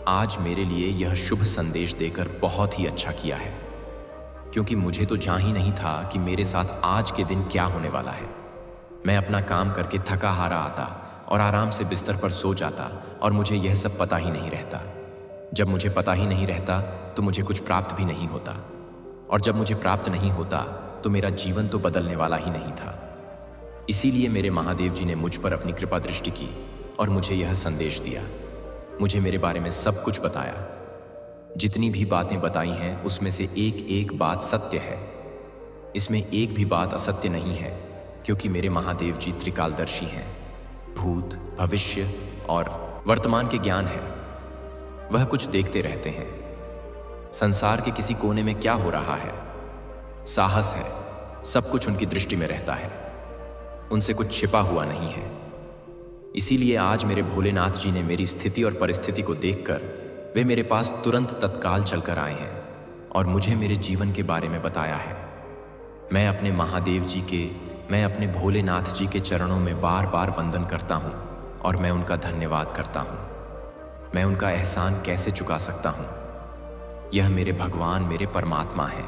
आज मेरे लिए यह शुभ संदेश देकर बहुत ही अच्छा किया है, क्योंकि मुझे तो जान ही नहीं था कि मेरे साथ आज के दिन क्या होने वाला है। मैं अपना काम करके थका हारा आता और आराम से बिस्तर पर सो जाता और मुझे यह सब पता ही नहीं रहता। जब मुझे पता ही नहीं रहता तो मुझे कुछ प्राप्त भी नहीं होता, और जब मुझे प्राप्त नहीं होता तो मेरा जीवन तो बदलने वाला ही नहीं था। इसीलिए मेरे महादेव जी ने मुझ पर अपनी कृपा दृष्टि की और मुझे यह संदेश दिया। मुझे मेरे बारे में सब कुछ बताया। जितनी भी बातें बताई हैं उसमें से एक एक बात सत्य है। इसमें एक भी बात असत्य नहीं है, क्योंकि मेरे महादेव जी त्रिकालदर्शी हैं। भूत, भविष्य और वर्तमान के ज्ञान है। वह कुछ देखते रहते हैं। संसार के किसी कोने में क्या हो रहा है, साहस है, सब कुछ उनकी दृष्टि में रहता है। उनसे कुछ छिपा हुआ नहीं है। इसीलिए आज मेरे भोलेनाथ जी ने मेरी स्थिति और परिस्थिति को देखकर वे मेरे पास तुरंत तत्काल चलकर आए हैं और मुझे मेरे जीवन के बारे में बताया है। मैं अपने महादेव जी के, मैं अपने भोलेनाथ जी के चरणों में बार बार वंदन करता हूँ और मैं उनका धन्यवाद करता हूँ। मैं उनका एहसान कैसे चुका सकता हूँ। यह मेरे भगवान, मेरे परमात्मा हैं,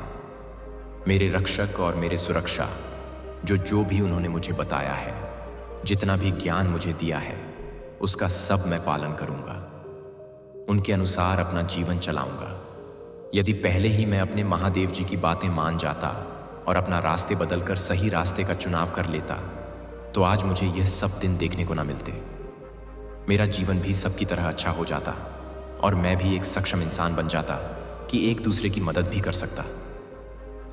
मेरे रक्षक और मेरे सुरक्षा। जो भी उन्होंने मुझे बताया है, जितना भी ज्ञान मुझे दिया है, उसका सब मैं पालन करूंगा। उनके अनुसार अपना जीवन चलाऊंगा। यदि पहले ही मैं अपने महादेव जी की बातें मान जाता और अपना रास्ते बदलकर सही रास्ते का चुनाव कर लेता, तो आज मुझे यह सब दिन देखने को ना मिलते। मेरा जीवन भी सबकी तरह अच्छा हो जाता और मैं भी एक सक्षम इंसान बन जाता कि एक दूसरे की मदद भी कर सकता।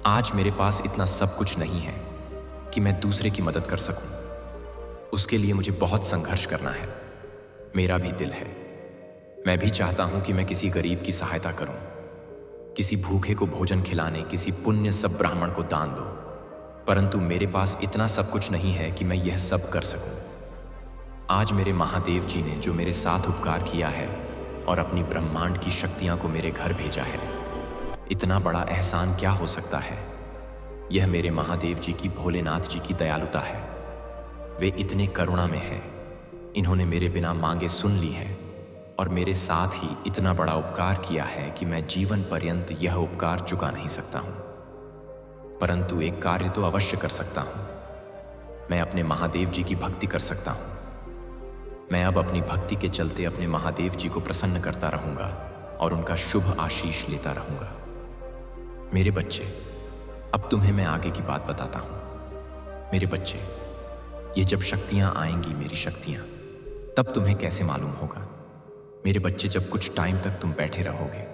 आज मेरे पास इतना सब कुछ नहीं है कि मैं दूसरे की मदद कर सकूं। उसके लिए मुझे बहुत संघर्ष करना है। मेरा भी दिल है, मैं भी चाहता हूं कि मैं किसी गरीब की सहायता करूं, किसी भूखे को भोजन खिलाने, किसी पुण्य सब ब्राह्मण को दान दो। परंतु मेरे पास इतना सब कुछ नहीं है कि मैं यह सब कर सकूं। आज मेरे महादेव जी ने जो मेरे साथ उपकार किया है और अपनी ब्रह्मांड की शक्तियां को मेरे घर भेजा है, इतना बड़ा एहसान क्या हो सकता है। यह मेरे महादेव जी की, भोलेनाथ जी की दयालुता है। वे इतने करुणा में हैं, इन्होंने मेरे बिना मांगे सुन ली है और मेरे साथ ही इतना बड़ा उपकार किया है कि मैं जीवन पर्यंत यह उपकार चुका नहीं सकता हूं। परंतु एक कार्य तो अवश्य कर सकता हूं। मैं अपने महादेव जी की भक्ति कर सकता हूं। मैं अब अपनी भक्ति के चलते अपने महादेव जी को प्रसन्न करता रहूंगा और उनका शुभ आशीष लेता रहूंगा। मेरे बच्चे, अब तुम्हें मैं आगे की बात बताता हूं। मेरे बच्चे, ये जब शक्तियां आएंगी, मेरी शक्तियां, तब तुम्हें कैसे मालूम होगा? मेरे बच्चे, जब कुछ टाइम तक तुम बैठे रहोगे,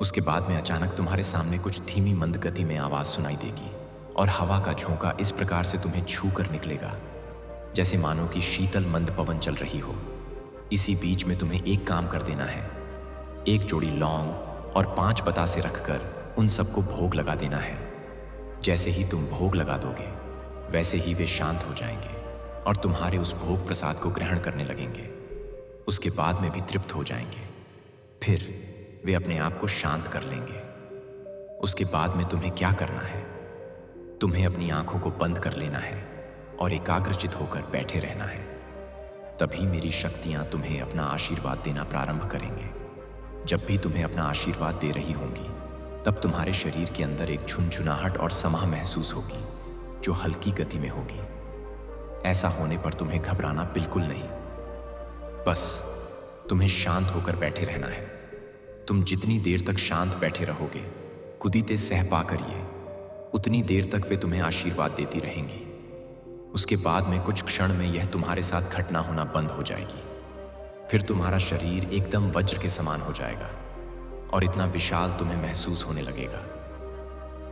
उसके बाद में अचानक तुम्हारे सामने कुछ धीमी मंद गति में आवाज सुनाई देगी और हवा का झोंका इस प्रकार से तुम्हें छू कर निकलेगा जैसे मानो कि शीतल मंद पवन चल रही हो। इसी बीच में तुम्हें एक काम कर देना है। एक जोड़ी लौंग और 5 बतासे रखकर उन सबको भोग लगा देना है। जैसे ही तुम भोग लगा दोगे, वैसे ही वे शांत हो जाएंगे और तुम्हारे उस भोग प्रसाद को ग्रहण करने लगेंगे। उसके बाद में भी तृप्त हो जाएंगे। फिर वे अपने आप को शांत कर लेंगे। उसके बाद में तुम्हें क्या करना है? तुम्हें अपनी आंखों को बंद कर लेना है और एकाग्रचित होकर बैठे रहना है। तभी मेरी शक्तियां तुम्हें अपना आशीर्वाद देना प्रारंभ करेंगे। जब भी तुम्हें अपना आशीर्वाद दे रही होंगी, तब तुम्हारे शरीर के अंदर एक झुनझुनाहट और समाह महसूस होगी जो हल्की गति में होगी। ऐसा होने पर तुम्हें घबराना बिल्कुल नहीं। बस तुम्हें शांत होकर बैठे रहना है। तुम जितनी देर तक शांत बैठे रहोगे, कुदीते सह पाकर ये, उतनी देर तक वे तुम्हें आशीर्वाद देती रहेंगी। उसके बाद में कुछ क्षण में यह तुम्हारे साथ घटना होना बंद हो जाएगी। फिर तुम्हारा शरीर एकदम वज्र के समान हो जाएगा और इतना विशाल तुम्हें महसूस होने लगेगा।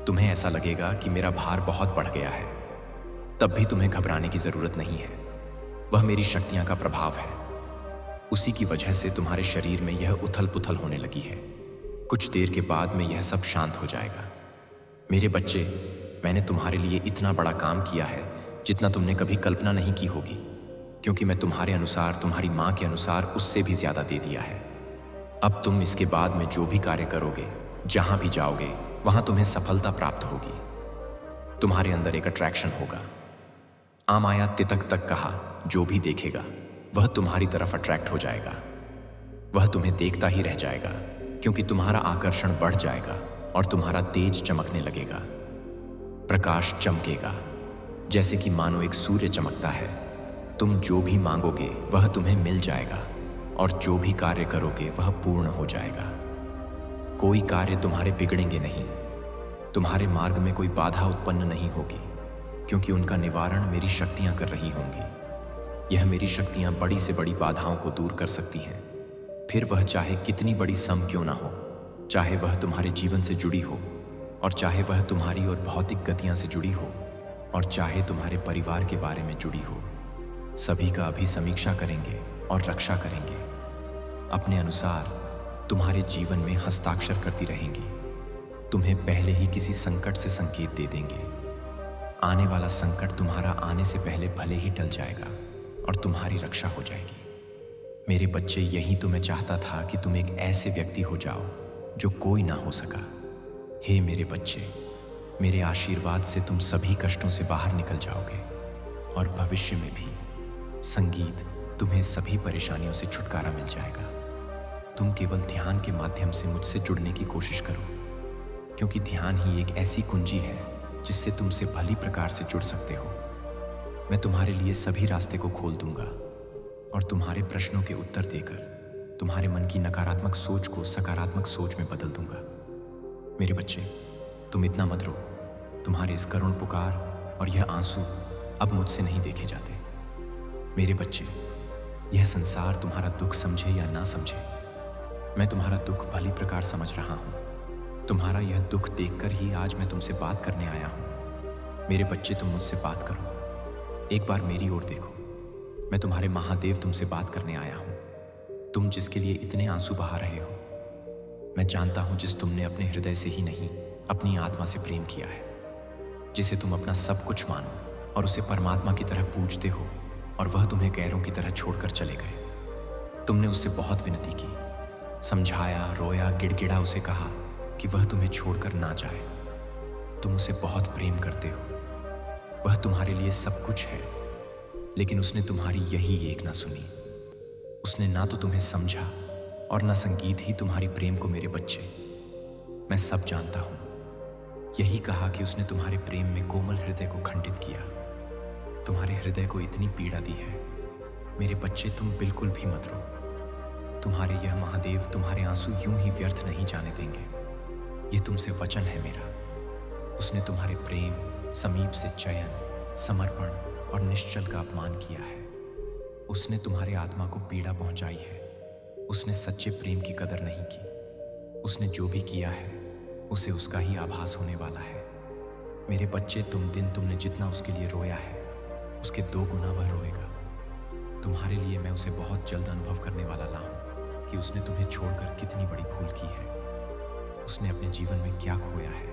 तुम्हें ऐसा लगेगा कि मेरा भार बहुत बढ़ गया है। तब भी तुम्हें घबराने की जरूरत नहीं है। वह मेरी शक्तियां का प्रभाव है। उसी की वजह से तुम्हारे शरीर में यह उथल पुथल होने लगी है। कुछ देर के बाद में यह सब शांत हो जाएगा। मेरे बच्चे, मैंने तुम्हारे लिए इतना बड़ा काम किया है जितना तुमने कभी कल्पना नहीं की होगी, क्योंकि मैं तुम्हारे अनुसार, तुम्हारी माँ के अनुसार उससे भी ज्यादा दे दिया है। अब तुम इसके बाद में जो भी कार्य करोगे, जहां भी जाओगे, वहां तुम्हें सफलता प्राप्त होगी। तुम्हारे अंदर एक अट्रैक्शन होगा। आमाया तितक तक कहा, जो भी देखेगा वह तुम्हारी तरफ अट्रैक्ट हो जाएगा। वह तुम्हें देखता ही रह जाएगा, क्योंकि तुम्हारा आकर्षण बढ़ जाएगा और तुम्हारा तेज चमकने लगेगा। प्रकाश चमकेगा जैसे कि मानो एक सूर्य चमकता है। तुम जो भी मांगोगे वह तुम्हें मिल जाएगा और जो भी कार्य करोगे वह पूर्ण हो जाएगा। कोई कार्य तुम्हारे बिगड़ेंगे नहीं। तुम्हारे मार्ग में कोई बाधा उत्पन्न नहीं होगी, क्योंकि उनका निवारण मेरी शक्तियां कर रही होंगी। यह मेरी शक्तियां बड़ी से बड़ी बाधाओं को दूर कर सकती हैं, फिर वह चाहे कितनी बड़ी सम क्यों ना हो, चाहे वह तुम्हारे जीवन से जुड़ी हो, और चाहे वह तुम्हारी और भौतिक गतियां से जुड़ी हो, और चाहे तुम्हारे परिवार के बारे में जुड़ी हो। सभी का अभी समीक्षा करेंगे और रक्षा करेंगे। अपने अनुसार तुम्हारे जीवन में हस्ताक्षर करती रहेंगी। तुम्हें पहले ही किसी संकट से संकेत दे देंगे। आने वाला संकट तुम्हारा आने से पहले भले ही टल जाएगा और तुम्हारी रक्षा हो जाएगी। मेरे बच्चे, यही तो मैं चाहता था कि तुम एक ऐसे व्यक्ति हो जाओ जो कोई ना हो सका। हे मेरे बच्चे, मेरे आशीर्वाद से तुम सभी कष्टों से बाहर निकल जाओगे और भविष्य में भी संगीत तुम्हें सभी परेशानियों से छुटकारा मिल जाएगा। तुम केवल ध्यान के माध्यम से मुझसे जुड़ने की कोशिश करो, क्योंकि ध्यान ही एक ऐसी कुंजी है जिससे तुमसे भली प्रकार से जुड़ सकते हो। मैं तुम्हारे लिए सभी रास्ते को खोल दूंगा और तुम्हारे प्रश्नों के उत्तर देकर तुम्हारे मन की नकारात्मक सोच को सकारात्मक सोच में बदल दूंगा। मेरे बच्चे, तुम इतना मत रो। तुम्हारे इस करुण पुकार और यह आंसू अब मुझसे नहीं देखे जाते। मेरे बच्चे, यह संसार तुम्हारा दुख समझे या ना समझे, मैं तुम्हारा दुख भली प्रकार समझ रहा हूं। तुम्हारा यह दुख देखकर ही आज मैं तुमसे बात करने आया हूं। मेरे बच्चे, तुम मुझसे बात करो। एक बार मेरी ओर देखो। मैं तुम्हारे महादेव तुमसे बात करने आया हूं। तुम जिसके लिए इतने आंसू बहा रहे हो, मैं जानता हूं, जिस तुमने अपने हृदय से ही नहीं, अपनी आत्मा से प्रेम किया है, जिसे तुम अपना सब कुछ मानो और उसे परमात्मा की तरह पूजते हो, और वह तुम्हें गैरों की तरह छोड़कर चले गए। तुमने उससे बहुत विनती की, समझाया, रोया, गिड़गिड़ा उसे कहा कि वह तुम्हें छोड़कर ना जाए। तुम उसे बहुत प्रेम करते हो। वह तुम्हारे लिए सब कुछ है, लेकिन उसने तुम्हारी यही एक ना सुनी। उसने ना तो तुम्हें समझा और न संगीत ही तुम्हारी प्रेम को। मेरे बच्चे, मैं सब जानता हूं। यही कहा कि उसने तुम्हारे प्रेम में कोमल हृदय को खंडित किया, तुम्हारे हृदय को इतनी पीड़ा दी है। मेरे बच्चे, तुम बिल्कुल भी मत रो। तुम्हारे यह महादेव तुम्हारे आंसू यूं ही व्यर्थ नहीं जाने देंगे। यह तुमसे वचन है मेरा। उसने तुम्हारे प्रेम, समीप से चयन, समर्पण और निश्चल का अपमान किया है। उसने तुम्हारे आत्मा को पीड़ा पहुंचाई है। उसने सच्चे प्रेम की कदर नहीं की। उसने जो भी किया है उसे उसका ही आभास होने वाला है। मेरे बच्चे, तुमने जितना उसके लिए रोया है उसके 2 गुना वह रोएगा। तुम्हारे लिए मैं उसे बहुत जल्द अनुभव करने वाला हूं कि उसने तुम्हें छोड़कर कितनी बड़ी भूल की है। उसने अपने जीवन में क्या खोया है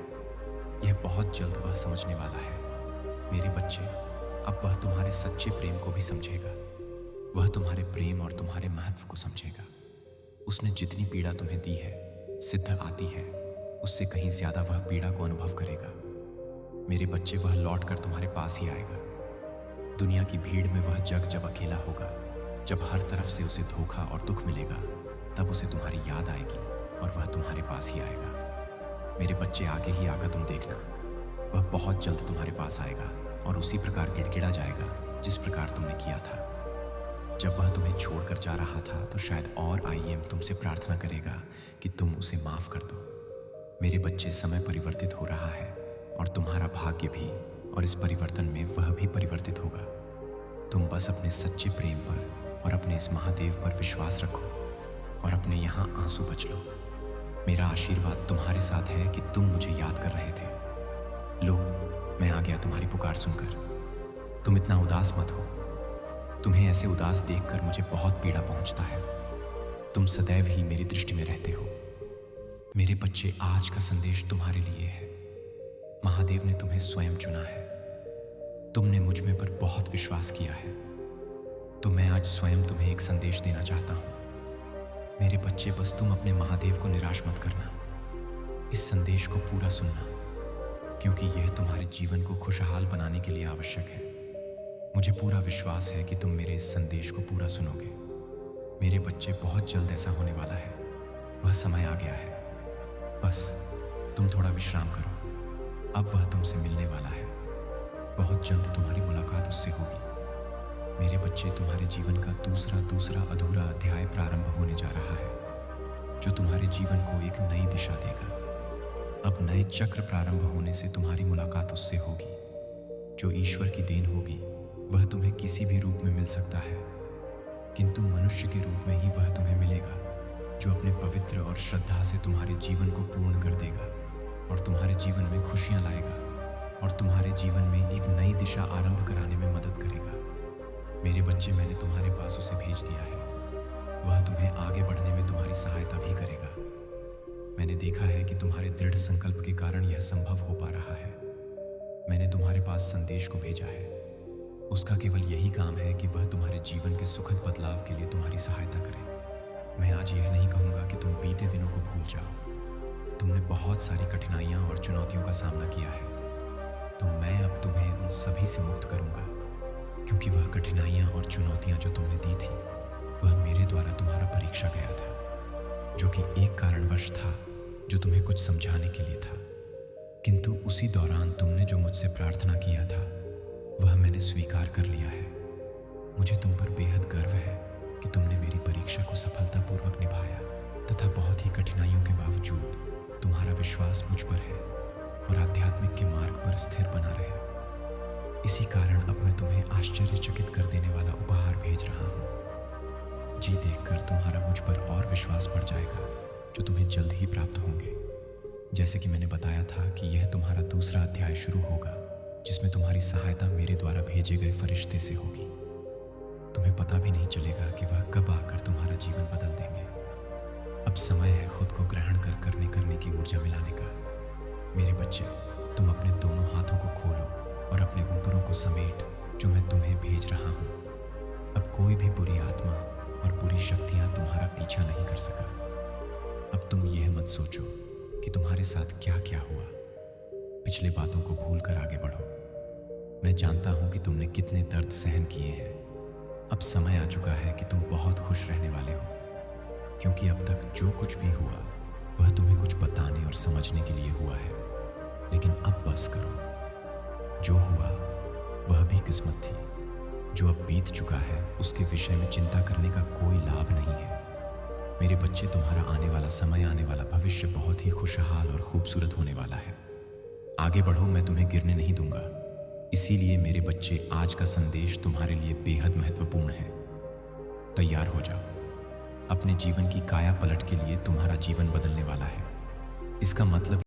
यह बहुत जल्द वह समझने वाला है। मेरे बच्चे, अब वह तुम्हारे सच्चे प्रेम को भी समझेगा। वह तुम्हारे प्रेम और तुम्हारे महत्व को समझेगा। उसने जितनी पीड़ा तुम्हें दी है, सिद्ध आती है, उससे कहीं ज्यादा वह पीड़ा को अनुभव करेगा। मेरे बच्चे, वह लौटकर तुम्हारे पास ही आएगा। दुनिया की भीड़ में वह जब अकेला होगा, जब हर तरफ से उसे धोखा और दुख मिलेगा, तब उसे तुम्हारी याद आएगी और वह तुम्हारे पास ही आएगा। मेरे बच्चे, आगे ही आकर तुम देखना, वह बहुत जल्द तुम्हारे पास आएगा और उसी प्रकार गिड़गिड़ा जाएगा जिस प्रकार तुमने किया था। जब वह तुम्हें छोड़कर जा रहा था तो शायद और आईएम तुमसे प्रार्थना करेगा कि तुम उसे माफ कर दो। मेरे बच्चे, समय परिवर्तित हो रहा है और तुम्हारा भाग्य भी, और इस परिवर्तन में वह भी परिवर्तित होगा। तुम बस अपने सच्चे प्रेम पर और अपने इस महादेव पर विश्वास रखो और अपने यहाँ आंसू बच लो। मेरा आशीर्वाद तुम्हारे साथ है कि तुम मुझे याद कर रहे थे। लो, मैं आ गया तुम्हारी पुकार सुनकर। तुम इतना उदास मत हो। तुम्हें ऐसे उदास देखकर मुझे बहुत पीड़ा पहुंचता है। तुम सदैव ही मेरी दृष्टि में रहते हो। मेरे बच्चे, आज का संदेश तुम्हारे लिए है। महादेव ने तुम्हें स्वयं चुना है। तुमने मुझ में पर बहुत विश्वास किया है, तो मैं आज स्वयं तुम्हें एक संदेश देना चाहता हूं। मेरे बच्चे, बस तुम अपने महादेव को निराश मत करना। इस संदेश को पूरा सुनना, क्योंकि यह तुम्हारे जीवन को खुशहाल बनाने के लिए आवश्यक है। मुझे पूरा विश्वास है कि तुम मेरे इस संदेश को पूरा सुनोगे। मेरे बच्चे, बहुत जल्द ऐसा होने वाला है। वह समय आ गया है। बस तुम थोड़ा विश्राम करो। अब वह तुमसे मिलने वाला है। बहुत जल्द तुम्हारी मुलाकात उससे होगी। मेरे बच्चे, तुम्हारे जीवन का दूसरा अधूरा अध्याय प्रारंभ होने जा रहा है, जो तुम्हारे जीवन को एक नई दिशा देगा। अब नए चक्र प्रारंभ होने से तुम्हारी मुलाकात उससे होगी। जो ईश्वर की देन होगी वह तुम्हें किसी भी रूप में मिल सकता है, किंतु मनुष्य के रूप में ही वह तुम्हें मिलेगा, जो अपने पवित्र और श्रद्धा से तुम्हारे जीवन को पूर्ण कर देगा और तुम्हारे जीवन में खुशियां लाएगा और तुम्हारे जीवन में एक नई दिशा आरंभ कराने में मदद करेगा। मेरे बच्चे, मैंने तुम्हारे पास उसे भेज दिया है। वह तुम्हें आगे बढ़ने में तुम्हारी सहायता भी करेगा। मैंने देखा है कि तुम्हारे दृढ़ संकल्प के कारण यह संभव हो पा रहा है। मैंने तुम्हारे पास संदेश को भेजा है। उसका केवल यही काम है कि वह तुम्हारे जीवन के सुखद बदलाव के लिए तुम्हारी सहायता करे। मैं आज यह नहीं कहूँगा कि तुम बीते दिनों को भूल जाओ। तुमने बहुत सारी कठिनाइयाँ और चुनौतियों का सामना किया है, तो मैं अब तुम्हें उन सभी से मुक्त करूँगा, क्योंकि वह कठिनाइयाँ और चुनौतियाँ जो तुमने दी थी वह मेरे द्वारा तुम्हारा परीक्षा गया था, जो कि एक कारणवश था जो तुम्हें कुछ समझाने के लिए था। किंतु उसी दौरान तुमने जो मुझसे प्रार्थना किया था वह मैंने स्वीकार कर लिया है। मुझे तुम पर बेहद गर्व है कि तुमने मेरी परीक्षा को सफलतापूर्वक निभाया तथा बहुत ही कठिनाइयों के बावजूद तुम्हारा विश्वास मुझ पर है और आध्यात्मिक के मार्ग पर स्थिर बना रहे। इसी कारण अब मैं तुम्हें आश्चर्यचकित कर देने वाला उपहार भेज रहा हूँ। जी देखकर तुम्हारा मुझ पर और विश्वास बढ़ जाएगा, जो तुम्हें जल्द ही प्राप्त होंगे। जैसे कि मैंने बताया था कि यह तुम्हारा दूसरा अध्याय शुरू होगा, जिसमें तुम्हारी सहायता मेरे द्वारा भेजे गए फरिश्ते से होगी। तुम्हें पता भी नहीं चलेगा कि वह कब आकर तुम्हारा जीवन बदल देंगे। अब समय है खुद को ग्रहण करने की ऊर्जा मिलाने का। मेरे बच्चे, तुम अपने दोनों हाथों को खोलो और अपने ऊपरों को समेट, जो मैं तुम्हें भेज रहा हूँ। अब कोई भी बुरी आत्मा और बुरी शक्तियाँ तुम्हारा पीछा नहीं कर सका। अब तुम यह मत सोचो कि तुम्हारे साथ क्या क्या हुआ। पिछले बातों को भूल कर आगे बढ़ो। मैं जानता हूं कि तुमने कितने दर्द सहन किए हैं। अब समय आ चुका है कि तुम बहुत खुश रहने वाले हो, क्योंकि अब तक जो कुछ भी हुआ वह तुम्हें कुछ बताने और समझने के लिए हुआ है। लेकिन अब बस करो। जो हुआ वह भी किस्मत थी। जो अब बीत चुका है उसके विषय में चिंता करने का कोई लाभ नहीं है। मेरे बच्चे, तुम्हारा आने वाला समय, आने वाला भविष्य बहुत ही खुशहाल और खूबसूरत होने वाला है। आगे बढ़ो, मैं तुम्हें गिरने नहीं दूंगा। इसीलिए मेरे बच्चे, आज का संदेश तुम्हारे लिए बेहद महत्वपूर्ण है। तैयार हो जाओ। अपने जीवन की काया पलट के लिए तुम्हारा जीवन बदलने वाला है। इसका मतलब